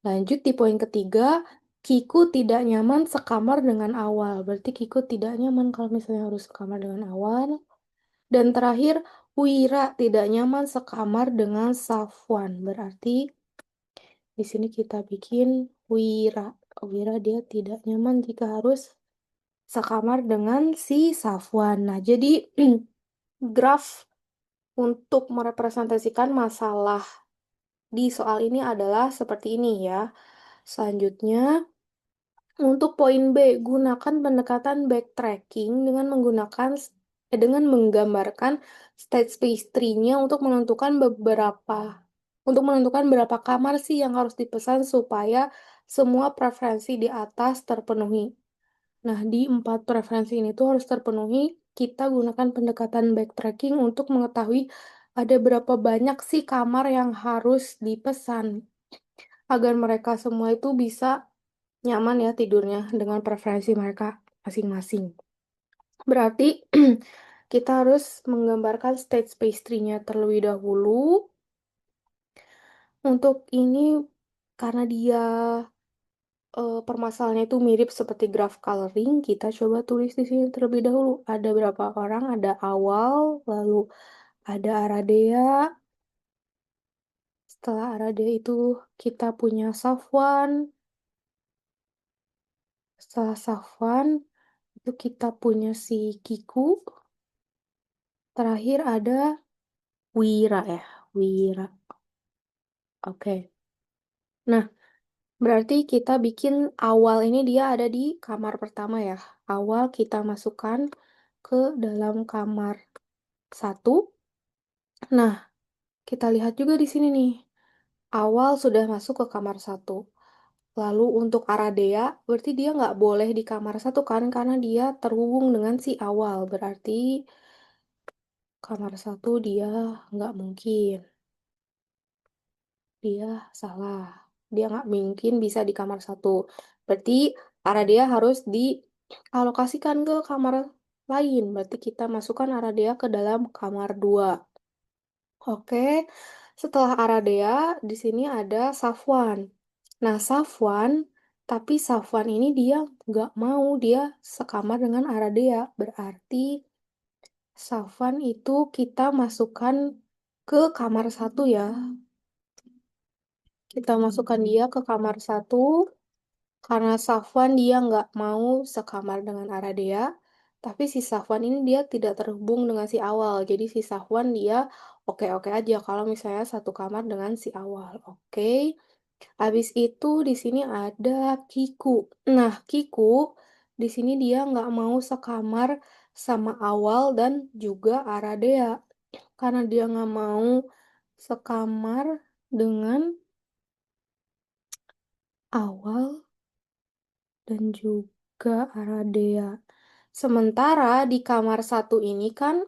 lanjut di poin ketiga, Kiku tidak nyaman sekamar dengan Awal. Berarti Kiku tidak nyaman kalau misalnya harus sekamar dengan Awal. Dan terakhir, Wira tidak nyaman sekamar dengan Safwan. Berarti di sini kita bikin Wira. Wira dia tidak nyaman jika harus sekamar dengan si Safwan. Nah, jadi graf untuk merepresentasikan masalah di soal ini adalah seperti ini ya. Selanjutnya, untuk poin B, gunakan pendekatan backtracking dengan menggambarkan state space tree-nya untuk menentukan berapa kamar sih yang harus dipesan supaya semua preferensi di atas terpenuhi. Nah, di 4 preferensi ini tuh harus terpenuhi. Kita gunakan pendekatan backtracking untuk mengetahui ada berapa banyak sih kamar yang harus dipesan agar mereka semua itu bisa nyaman ya tidurnya dengan preferensi mereka masing-masing. Berarti kita harus menggambarkan state space tree-nya terlebih dahulu. Untuk ini karena dia permasalahannya itu mirip seperti graph coloring, kita coba tulis di sini terlebih dahulu. Ada berapa orang? Ada Awal, lalu ada Aradea. Setelah Aradea itu kita punya Safwan. Setelah Safwan itu kita punya si Kiku. Terakhir ada Wira ya, Wira. Oke. Nah, berarti kita bikin Awal ini dia ada di kamar pertama ya. Awal kita masukkan ke dalam kamar satu. Nah, kita lihat juga di sini nih. Awal sudah masuk ke kamar satu. Lalu untuk Aradea, berarti dia nggak boleh di kamar satu kan, karena dia terhubung dengan si Awal. Berarti kamar satu dia nggak mungkin. Dia salah. Dia nggak mungkin bisa di kamar satu. Berarti Aradea harus dialokasikan ke kamar lain. Berarti kita masukkan Aradea ke dalam kamar 2. Oke, setelah Aradea, di sini ada Safwan. Nah, tapi Safwan ini dia nggak mau, dia sekamar dengan Aradea. Berarti Safwan itu kita masukkan ke kamar satu ya. Kita masukkan dia ke kamar satu, karena Safwan dia nggak mau sekamar dengan Aradea. Tapi si Safwan ini dia tidak terhubung dengan si Awal. Jadi si Safwan dia oke-oke aja kalau misalnya satu kamar dengan si Awal. Oke. Habis itu di sini ada Kiku. Nah, Kiku di sini dia nggak mau sekamar sama Awal dan juga Aradea. Karena dia nggak mau sekamar dengan Awal dan juga Aradea. Sementara di kamar satu ini kan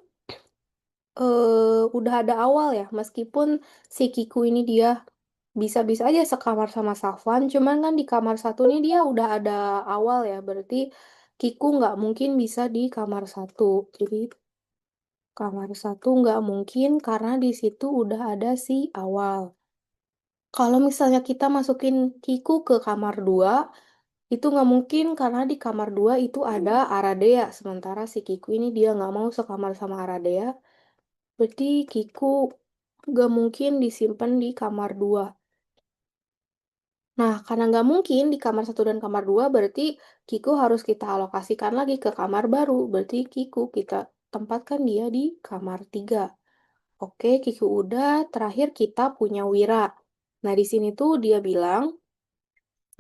udah ada Awal ya, meskipun si Kiku ini dia bisa-bisa aja sekamar sama Safwan, cuman kan di kamar satu ini dia udah ada Awal ya, berarti Kiku nggak mungkin bisa di kamar satu. Jadi kamar satu nggak mungkin karena di situ udah ada si Awal. Kalau misalnya kita masukin Kiku ke kamar 2, itu nggak mungkin karena di kamar 2 itu ada Aradea. Sementara si Kiku ini dia nggak mau sekamar sama Aradea. Berarti Kiku nggak mungkin disimpan di kamar 2. Nah, karena nggak mungkin di kamar satu dan kamar 2, berarti Kiku harus kita alokasikan lagi ke kamar baru. Berarti Kiku kita tempatkan dia di kamar 3. Oke, Kiku udah. Terakhir kita punya Wira. Nah, di sini tuh dia bilang,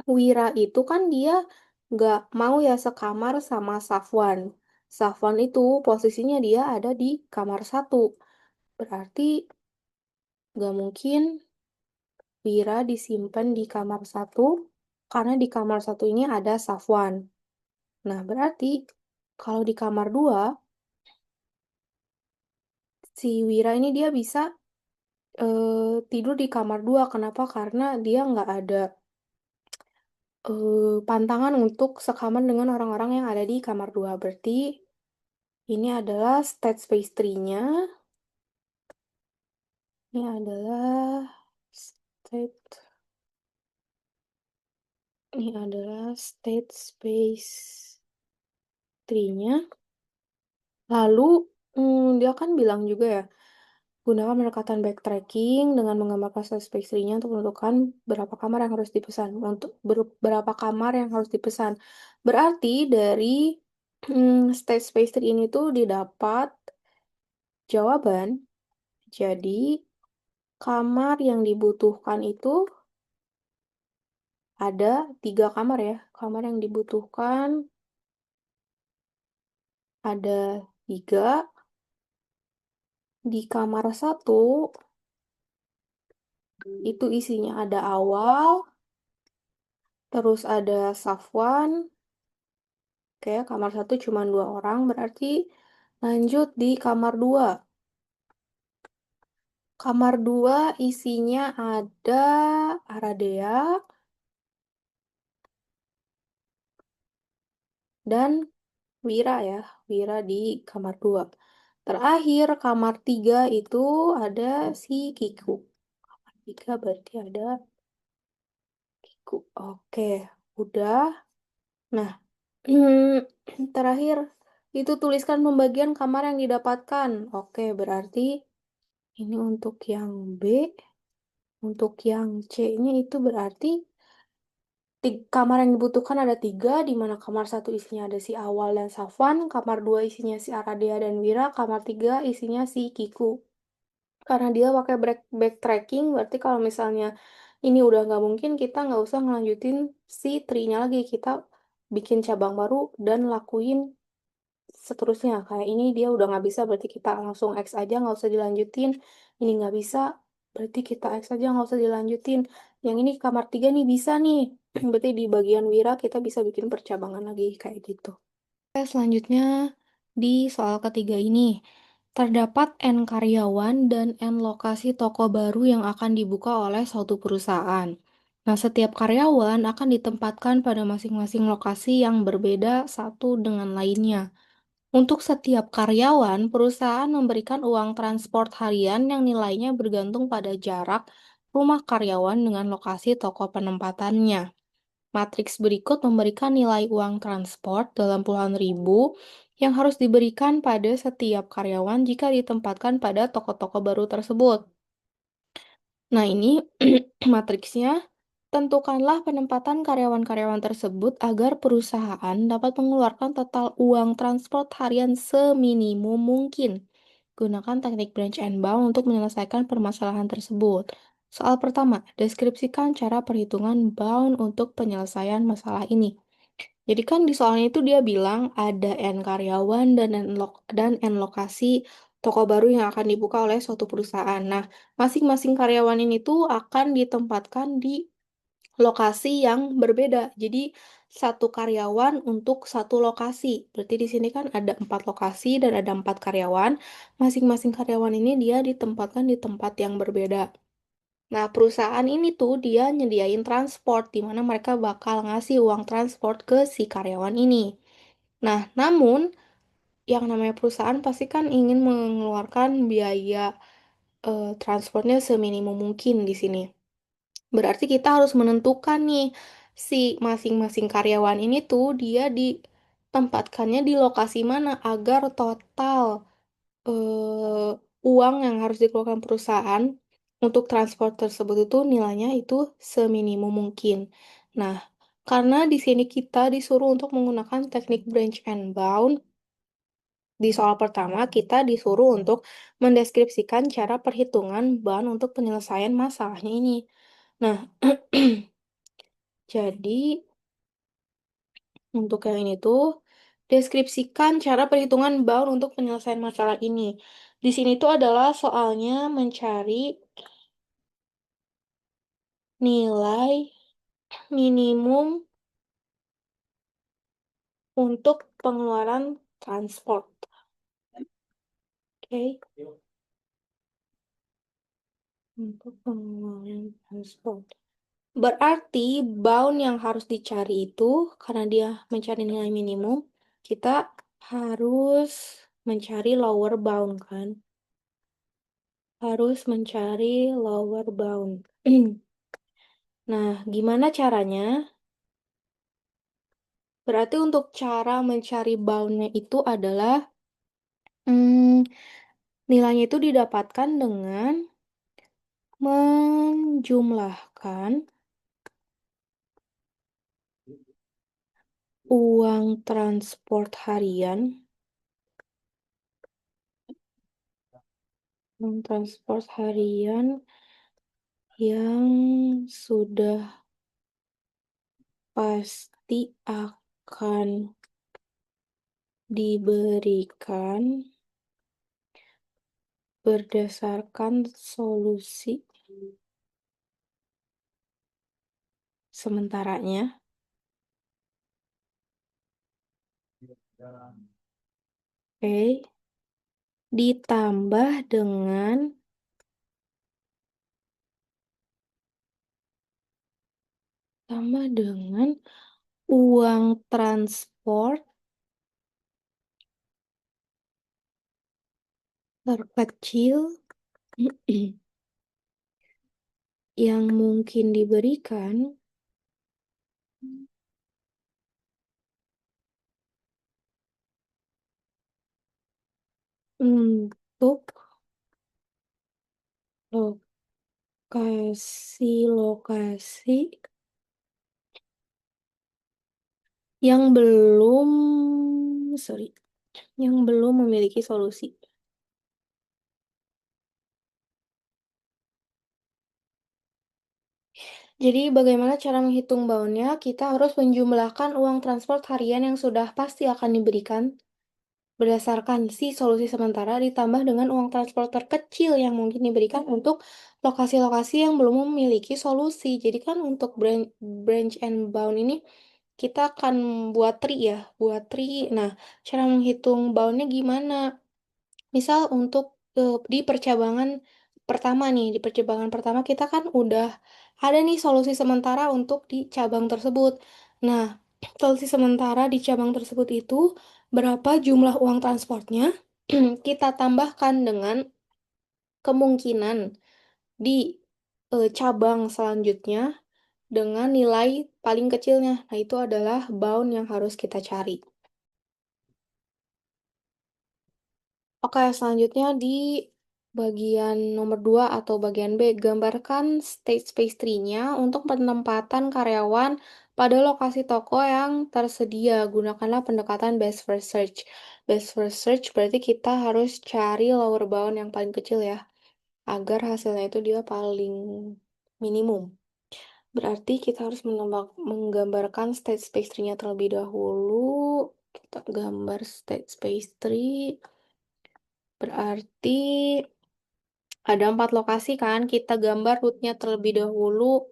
Wira itu kan dia nggak mau ya sekamar sama Safwan. Safwan itu posisinya dia ada di kamar satu. Berarti nggak mungkin Wira disimpan di kamar satu, karena di kamar satu ini ada Safwan. Nah, berarti kalau di kamar 2, si Wira ini dia bisa tidur di kamar 2. Kenapa? Karena dia nggak ada pantangan untuk sekamar dengan orang-orang yang ada di kamar 2. Berarti ini adalah state space tree-nya. Ini adalah state ini adalah state space tree-nya. Lalu dia kan bilang juga ya, gunakan pendekatan backtracking dengan menggambarkan state space tree-nya untuk menentukan berapa kamar yang harus dipesan. Untuk berapa kamar yang harus dipesan. Berarti dari state space tree ini tuh didapat jawaban. Jadi kamar yang dibutuhkan itu ada 3 kamar ya. Kamar yang dibutuhkan ada 3. Di kamar 1 itu isinya ada Awal, terus ada Safwan. Oke, kamar 1 cuma 2 orang, berarti lanjut di kamar 2. Kamar 2 isinya ada Aradea dan Wira ya. Wira di kamar 2. Terakhir, kamar 3 itu ada si Kiku. Kamar 3 berarti ada Kiku. Oke, udah. Nah, terakhir, itu tuliskan pembagian kamar yang didapatkan. Oke, berarti ini untuk yang B. Untuk yang C-nya itu berarti kamar yang dibutuhkan ada 3, di mana kamar 1 isinya ada si Awal dan Safwan, kamar 2 isinya si Aradea dan Wira, kamar 3 isinya si Kiku. Karena dia pakai backtracking, berarti kalau misalnya ini udah nggak mungkin, kita nggak usah ngelanjutin si tree-nya lagi. Kita bikin cabang baru dan lakuin seterusnya. Kayak ini dia udah nggak bisa, berarti kita langsung X aja, nggak usah dilanjutin. Ini nggak bisa, berarti kita X aja, nggak usah dilanjutin. Yang ini kamar 3 nih bisa nih. Berarti di bagian Wira kita bisa bikin percabangan lagi kayak gitu. Oke, selanjutnya di soal ketiga ini, terdapat N karyawan dan N lokasi toko baru yang akan dibuka oleh suatu perusahaan. Nah, setiap karyawan akan ditempatkan pada masing-masing lokasi yang berbeda satu dengan lainnya. Untuk setiap karyawan, perusahaan memberikan uang transport harian yang nilainya bergantung pada jarak rumah karyawan dengan lokasi toko penempatannya. Matriks berikut memberikan nilai uang transport dalam puluhan ribu yang harus diberikan pada setiap karyawan jika ditempatkan pada toko-toko baru tersebut. Nah, ini matriksnya. Tentukanlah penempatan karyawan-karyawan tersebut agar perusahaan dapat mengeluarkan total uang transport harian seminimum mungkin. Gunakan teknik branch and bound untuk menyelesaikan permasalahan tersebut. Soal pertama, deskripsikan cara perhitungan bound untuk penyelesaian masalah ini. Jadi kan di soalnya itu dia bilang ada N karyawan dan N lokasi toko baru yang akan dibuka oleh suatu perusahaan. Nah, masing-masing karyawan ini tuh akan ditempatkan di lokasi yang berbeda. Jadi satu karyawan untuk satu lokasi. Berarti di sini kan ada 4 lokasi dan ada 4 karyawan. Masing-masing karyawan ini dia ditempatkan di tempat yang berbeda. Nah, perusahaan ini tuh dia nyediain transport, di mana mereka bakal ngasih uang transport ke si karyawan ini. Nah, namun yang namanya perusahaan pasti kan ingin mengeluarkan biaya transportnya seminimum mungkin di sini. Berarti kita harus menentukan nih si masing-masing karyawan ini tuh dia ditempatkannya di lokasi mana agar total uang yang harus dikeluarkan perusahaan untuk transport tersebut itu nilainya itu seminimum mungkin. Nah, karena di sini kita disuruh untuk menggunakan teknik branch and bound, di soal pertama kita disuruh untuk mendeskripsikan cara perhitungan bound untuk penyelesaian masalahnya ini. Nah, jadi, untuk yang ini tuh, deskripsikan cara perhitungan bound untuk penyelesaian masalah ini. Di sini tuh adalah soalnya mencari nilai minimum untuk pengeluaran transport. Oke. Untuk pengeluaran transport. Berarti bound yang harus dicari itu, karena dia mencari nilai minimum, kita harus mencari lower bound kan? Harus mencari lower bound. Nah, gimana caranya? Berarti untuk cara mencari boundnya itu adalah hmm, nilainya itu didapatkan dengan menjumlahkan uang transport harian, uang transport harian yang sudah pasti akan diberikan berdasarkan solusi sementaranya. Oke, ditambah dengan uang transport terkecil yang mungkin diberikan untuk lokasi-lokasi yang sorry, yang belum memiliki solusi. Jadi, bagaimana cara menghitung bound-nya? Kita harus menjumlahkan uang transport harian yang sudah pasti akan diberikan berdasarkan si solusi sementara ditambah dengan uang transport terkecil yang mungkin diberikan untuk lokasi-lokasi yang belum memiliki solusi. Jadi kan untuk branch and bound ini kita akan buat tree ya, buat tree. Nah, cara menghitung bound-nya gimana? Misal untuk di percabangan pertama nih, di percabangan pertama kita kan udah ada nih solusi sementara untuk di cabang tersebut. Nah, solusi sementara di cabang tersebut itu berapa jumlah uang transportnya? Kita tambahkan dengan kemungkinan di cabang selanjutnya dengan nilai paling kecilnya. Nah, itu adalah bound yang harus kita cari. Oke, selanjutnya di bagian nomor 2 atau bagian B, gambarkan state space tree-nya untuk penempatan karyawan pada lokasi toko yang tersedia. Gunakanlah pendekatan best first search. Best first search berarti kita harus cari lower bound yang paling kecil ya, agar hasilnya itu dia paling minimum. Berarti kita harus menggambarkan state space tree-nya terlebih dahulu. Kita gambar state space tree. Berarti ada 4 lokasi kan, kita gambar root-nya terlebih dahulu.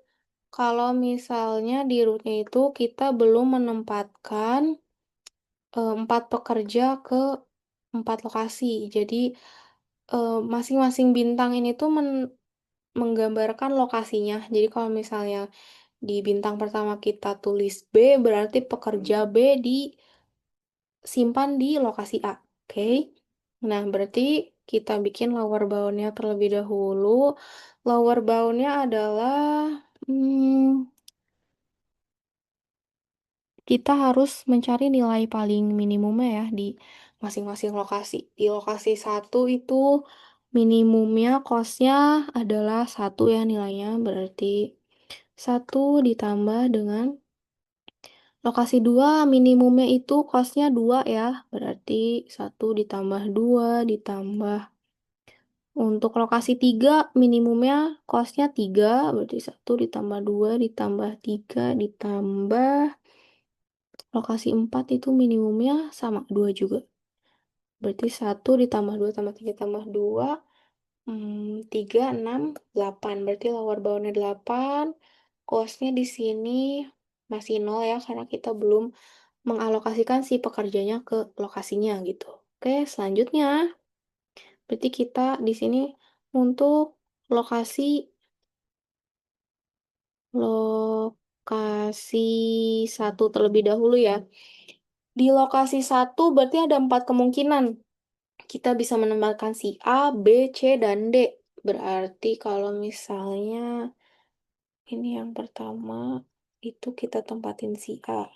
Kalau misalnya di root-nya itu kita belum menempatkan 4 pekerja ke 4 lokasi. Jadi masing-masing bintang ini tuh menggambarkan lokasinya. Jadi kalau misalnya di bintang pertama kita tulis B, berarti pekerja B disimpan di lokasi A. Oke? Nah, berarti kita bikin lower bound-nya terlebih dahulu. Lower bound-nya adalah kita harus mencari nilai paling minimumnya ya di masing-masing lokasi. Di lokasi satu itu minimumnya cost-nya adalah 1 ya nilainya. Berarti 1 ditambah dengan lokasi 2 minimumnya itu cost-nya 2 ya. Berarti 1 ditambah 2 ditambah untuk lokasi 3 minimumnya cost-nya 3, berarti 1 ditambah 2 ditambah 3 ditambah lokasi 4 itu minimumnya sama 2 juga. Berarti 1 ditambah 2 tambah 3 tambah 2, 3, 6, 8. Berarti lower bound-nya 8, cost-nya di sini masih 0 ya, karena kita belum mengalokasikan si pekerjanya ke lokasinya gitu. Oke, selanjutnya berarti kita di sini untuk lokasi lokasi satu terlebih dahulu ya. Di lokasi satu berarti ada 4 kemungkinan. Kita bisa menempatkan si A, B, C, dan D. Berarti kalau misalnya ini yang pertama, itu kita tempatin si A.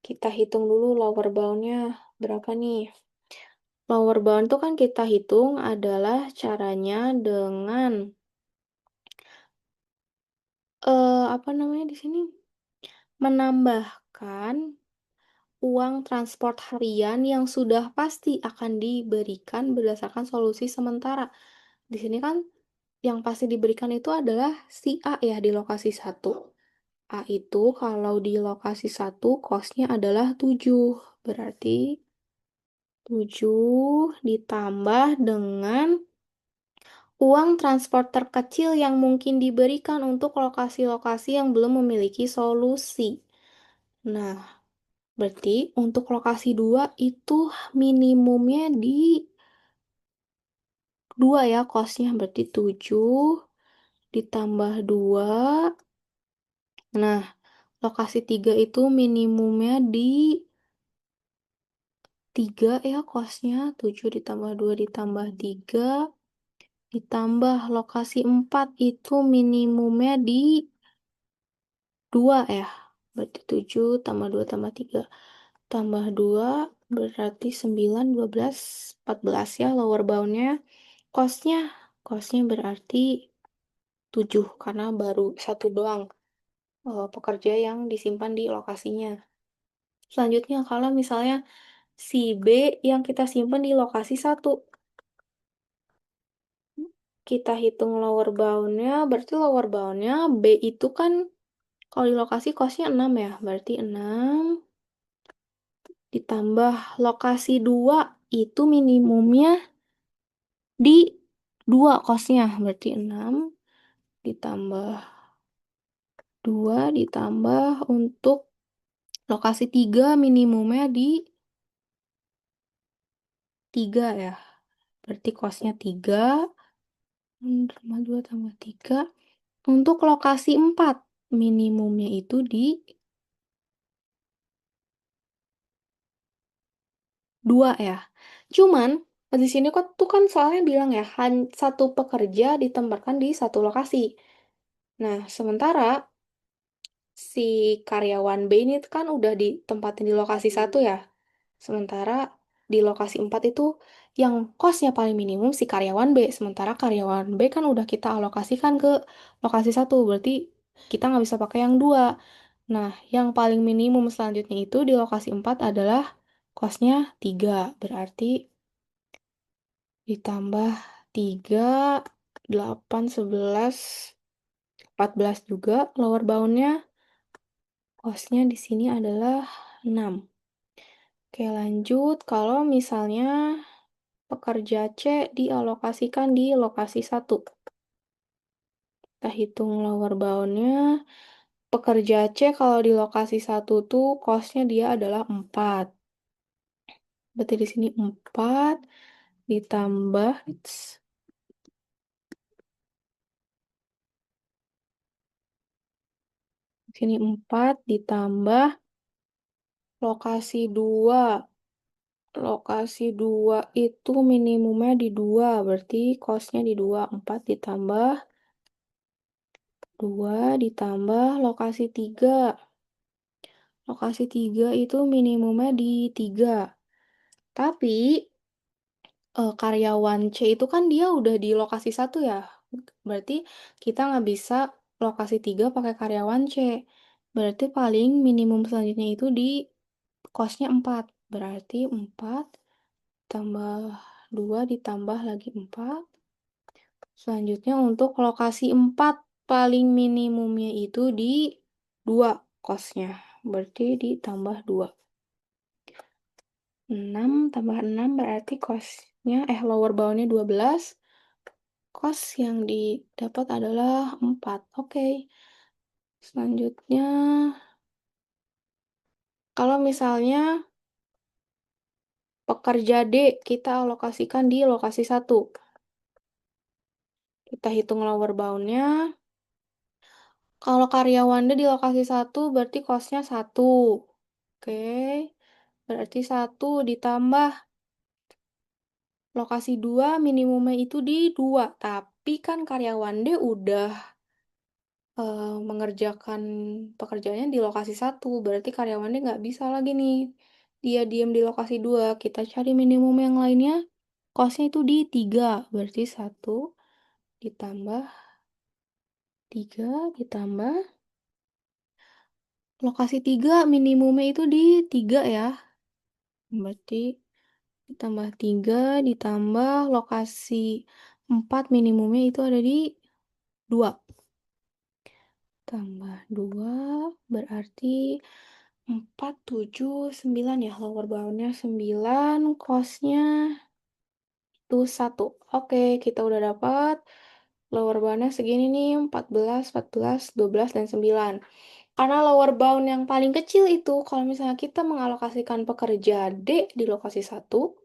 Kita hitung dulu lower bound-nya berapa nih. Lower bound itu kan kita hitung adalah caranya dengan apa namanya di sini? Menambahkan uang transport harian yang sudah pasti akan diberikan berdasarkan solusi sementara. Di sini kan yang pasti diberikan itu adalah si A ya di lokasi satu. A itu kalau di lokasi satu kosnya adalah 7. Berarti 7 ditambah dengan uang transport terkecil yang mungkin diberikan untuk lokasi-lokasi yang belum memiliki solusi. Nah, berarti untuk lokasi 2 itu minimumnya di 2 ya kosnya. Berarti 7 ditambah 2. Nah, lokasi 3 itu minimumnya di 3 ya kosnya. 7 ditambah 2 ditambah 3. Ditambah lokasi 4 itu minimumnya di 2 ya. Berarti 7 tambah 2 tambah 3. Tambah 2 berarti 9, 12, 14 ya lower bound-nya. Cost-nya, cost-nya berarti 7 karena baru satu doang pekerja yang disimpan di lokasinya. Selanjutnya kalau misalnya si B yang kita simpan di lokasi satu, kita hitung lower bound-nya, berarti lower bound-nya B itu kan kalau di lokasi cost-nya 6 ya, berarti 6 ditambah lokasi 2 itu minimumnya di 2 cost-nya, berarti 6 ditambah 2 ditambah untuk lokasi 3 minimumnya di 3 ya. Berarti cost-nya 3 tambah 2 tambah 3. Untuk lokasi 4 minimumnya itu di 2 ya. Cuman di sini kok tuh kan soalnya bilang ya satu pekerja ditempatkan di satu lokasi. Nah, sementara si karyawan B ini kan udah ditempatin di lokasi satu ya. Sementara di lokasi 4 itu yang kosnya paling minimum si karyawan B. Sementara karyawan B kan udah kita alokasikan ke lokasi satu. Berarti kita nggak bisa pakai yang 2. Nah, yang paling minimum selanjutnya itu di lokasi 4 adalah kosnya 3. Berarti ditambah 3, 8, 11, 14 juga lower bound-nya. Kosnya di sini adalah 6. Oke, lanjut. Kalau misalnya pekerja C dialokasikan di lokasi satu. Kita hitung lower bound-nya. Pekerja C kalau di lokasi satu tuh cost-nya dia adalah 4. Berarti di sini 4 ditambah di sini 4 ditambah lokasi 2. Lokasi 2 itu minimumnya di 2. Berarti cost-nya di 2. 4 ditambah 2 ditambah lokasi 3. Lokasi 3 itu minimumnya di 3. Tapi karyawan C itu kan dia udah di lokasi satu ya. Berarti kita nggak bisa lokasi 3 pakai karyawan C. Berarti paling minimum selanjutnya itu di kosnya 4. Berarti 4 tambah 2 ditambah lagi 4. Selanjutnya untuk lokasi 4 paling minimumnya itu di 2 kosnya. Berarti ditambah 2. 6 tambah 6 berarti kosnya lower bound-nya 12. Kos yang didapat adalah 4. Oke. Selanjutnya, kalau misalnya pekerja D kita alokasikan di lokasi satu. Kita hitung lower bound-nya. Kalau karyawannya di lokasi satu berarti kosnya satu. Oke, berarti satu ditambah lokasi 2 minimumnya itu di 2. Tapi kan karyawan D udah mengerjakan pekerjaannya di lokasi satu. Berarti karyawannya nggak bisa lagi nih. Dia diam di lokasi 2. Kita cari minimum yang lainnya. Kosnya itu di 3. Berarti satu ditambah 3 ditambah lokasi 3 minimumnya itu di 3 ya. Berarti ditambah 3 ditambah lokasi 4 minimumnya itu ada di 2. Tambah 2 berarti 4, 7, 9 ya. Lower boundnya 9, costnya itu 1. Oke, kita udah dapat lower boundnya segini nih, 14, 14, 12, dan 9. Karena lower bound yang paling kecil itu, kalau misalnya kita mengalokasikan pekerja D di lokasi satu,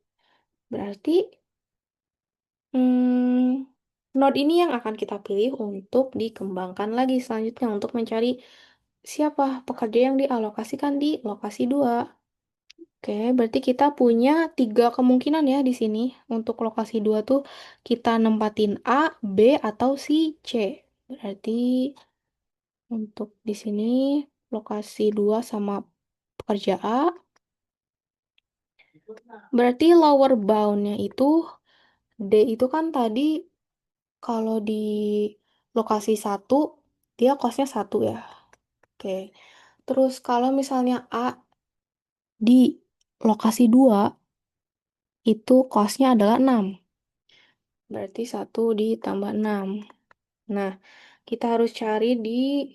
berarti node ini yang akan kita pilih untuk dikembangkan lagi selanjutnya untuk mencari siapa pekerja yang dialokasikan di lokasi 2. Oke, berarti kita punya 3 kemungkinan ya di sini. Untuk lokasi 2 tuh kita nempatin A, B, atau si C. Berarti untuk di sini lokasi 2 sama pekerja A. Berarti lower boundnya itu D itu kan tadi kalau di lokasi satu dia kosnya 1 ya. Oke. Terus kalau misalnya A di lokasi 2 itu kosnya adalah 6. Berarti 1 ditambah 6. Nah, kita harus cari di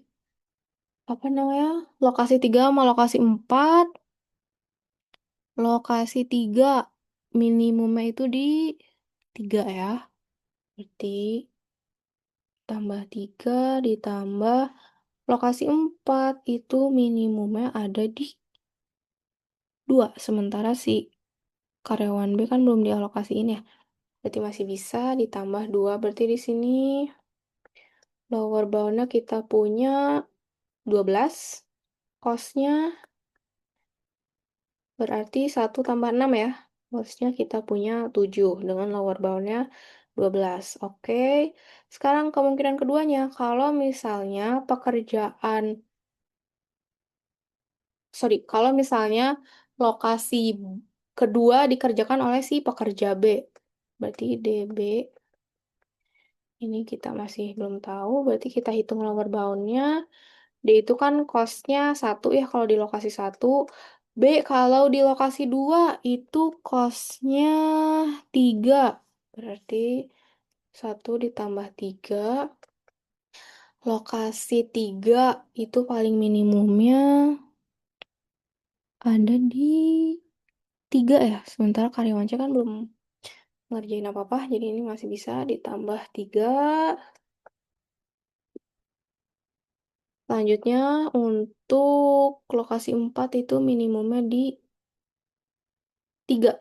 apa namanya? Lokasi 3 sama lokasi 4. Lokasi 3 minimumnya itu di 3 ya. Berarti tambah 3 ditambah lokasi 4 itu minimumnya ada di 2. Sementara si karyawan B kan belum dialokasiin ya. Berarti masih bisa ditambah 2. Berarti di sini lower boundnya kita punya 12. Costnya berarti 1 tambah 6 ya. Costnya kita punya 7 dengan lower boundnya 12. Oke. Sekarang kemungkinan keduanya, kalau misalnya kalau misalnya lokasi kedua dikerjakan oleh si pekerja B. Berarti DB ini kita masih belum tahu, berarti kita hitung lower boundnya. D itu kan costnya 1 ya kalau di lokasi satu. B kalau di lokasi 2 itu costnya 3. Berarti 1 ditambah 3. Lokasi 3 itu paling minimumnya ada di 3 ya. Sementara karyawan C kan belum ngerjain apa-apa, jadi ini masih bisa ditambah 3. Selanjutnya untuk lokasi 4 itu minimumnya di 3.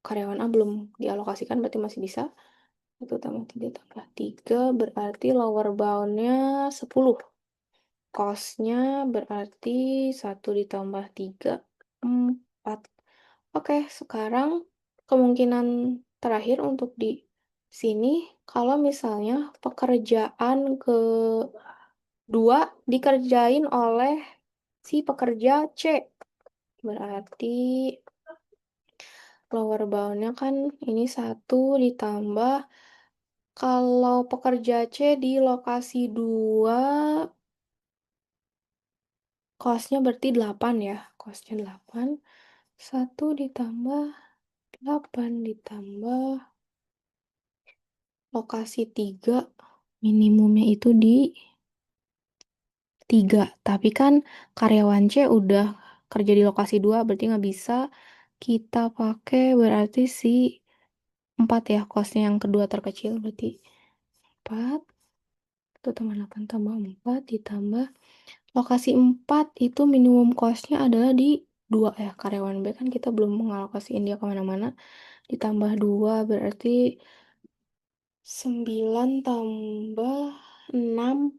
Karyawan A belum dialokasikan berarti masih bisa. 1 tambah 3 tambah 3 berarti lower boundnya 10. Costnya berarti 1 ditambah 3, 4. Oke, sekarang kemungkinan terakhir untuk di sini, kalau misalnya pekerjaan kedua dikerjain oleh si pekerja C. Berarti lower boundnya kan ini 1 ditambah kalau pekerja C di lokasi 2 costnya berarti 8 ya. Costnya 8. 1 ditambah 8 ditambah lokasi 3 minimumnya itu di 3. Tapi kan karyawan C udah kerja di lokasi 2 berarti nggak bisa. Kita pakai berarti si 4 ya. Costnya yang kedua terkecil berarti 4. 1 tambah 8 tambah 4 ditambah lokasi 4 itu minimum costnya adalah di 2 ya. Karyawan B kan kita belum mengalokasiin dia kemana-mana. Ditambah 2 berarti 9 tambah 6,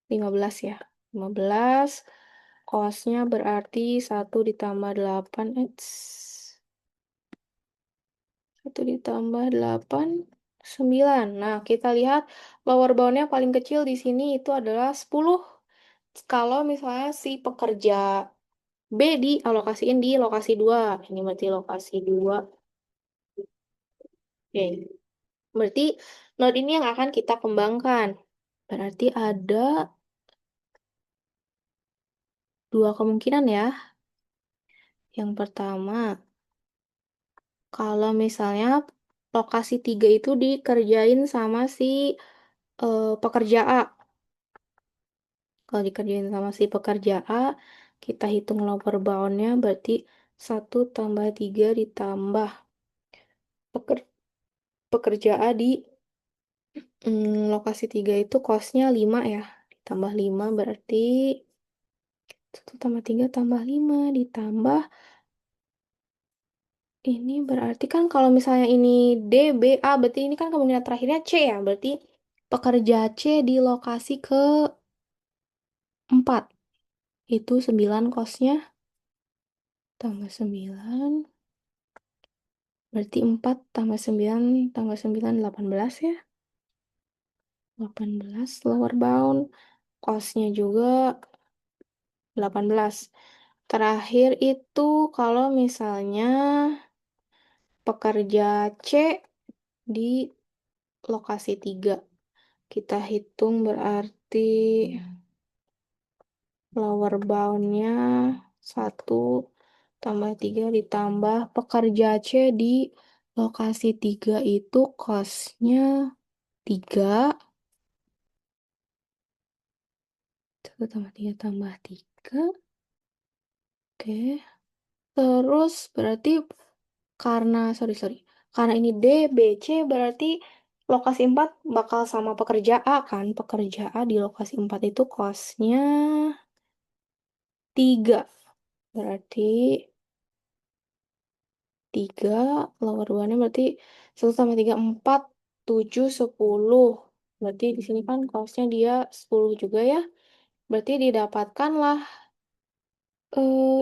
15 ya. 15. Kosnya berarti 1 ditambah 8. 1 ditambah 8, 9. Nah, kita lihat lower boundnya paling kecil di sini itu adalah 10. Kalau misalnya si pekerja B dialokasiin di lokasi 2. Ini berarti lokasi 2. Oke. Berarti node ini yang akan kita kembangkan. Berarti ada dua kemungkinan ya. Yang pertama, kalau misalnya lokasi 3 itu dikerjain sama si pekerja A. Kalau dikerjain sama si pekerja A, kita hitung lower boundnya berarti 1 tambah 3 ditambah peker- pekerja A di lokasi 3 itu kosnya 5 ya. Ditambah 5 berarti 1 tambah 3 tambah 5 ditambah ini berarti kan kalau misalnya ini D, B, A berarti ini kan kemungkinan terakhirnya C ya. Berarti pekerja C di lokasi ke-4. Itu 9 kosnya tambah 9. Berarti 4 tambah 9 18 ya. 18 lower bound. Costnya juga 18. Terakhir itu kalau misalnya pekerja C di lokasi 3. Kita hitung berarti lower boundnya 1 tambah 3 ditambah pekerja C di lokasi 3 itu costnya 3. 1 tambah 3 tambah 3. Oke. Terus berarti karena, sorry, sorry. Karena ini D, B, C berarti lokasi 4 bakal sama pekerja A kan. Pekerja A di lokasi 4 itu kosnya 3. Berarti 3, lower 2-nya berarti 1 tambah 3, 4, 7, 10. Berarti di sini kan kosnya dia 10 juga ya. Berarti didapatkanlah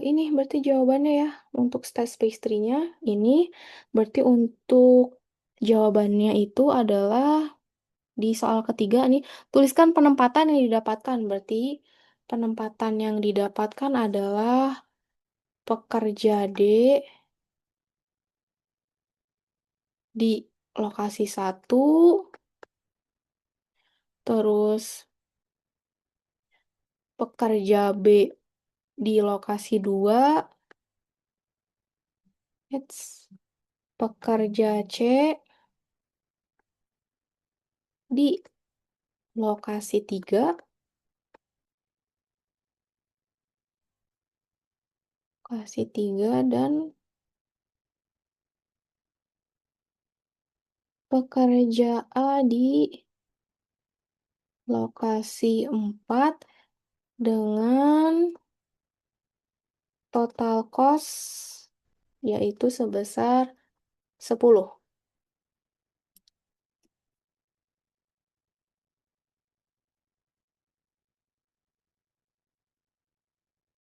ini berarti jawabannya ya untuk stage pastry-nya ini berarti untuk jawabannya itu adalah di soal ketiga nih tuliskan penempatan yang didapatkan berarti penempatan yang didapatkan adalah pekerja D di lokasi 1 terus pekerja B di lokasi 2 pekerja C di lokasi 3 dan pekerja A di lokasi 4 dengan total cost yaitu sebesar 10.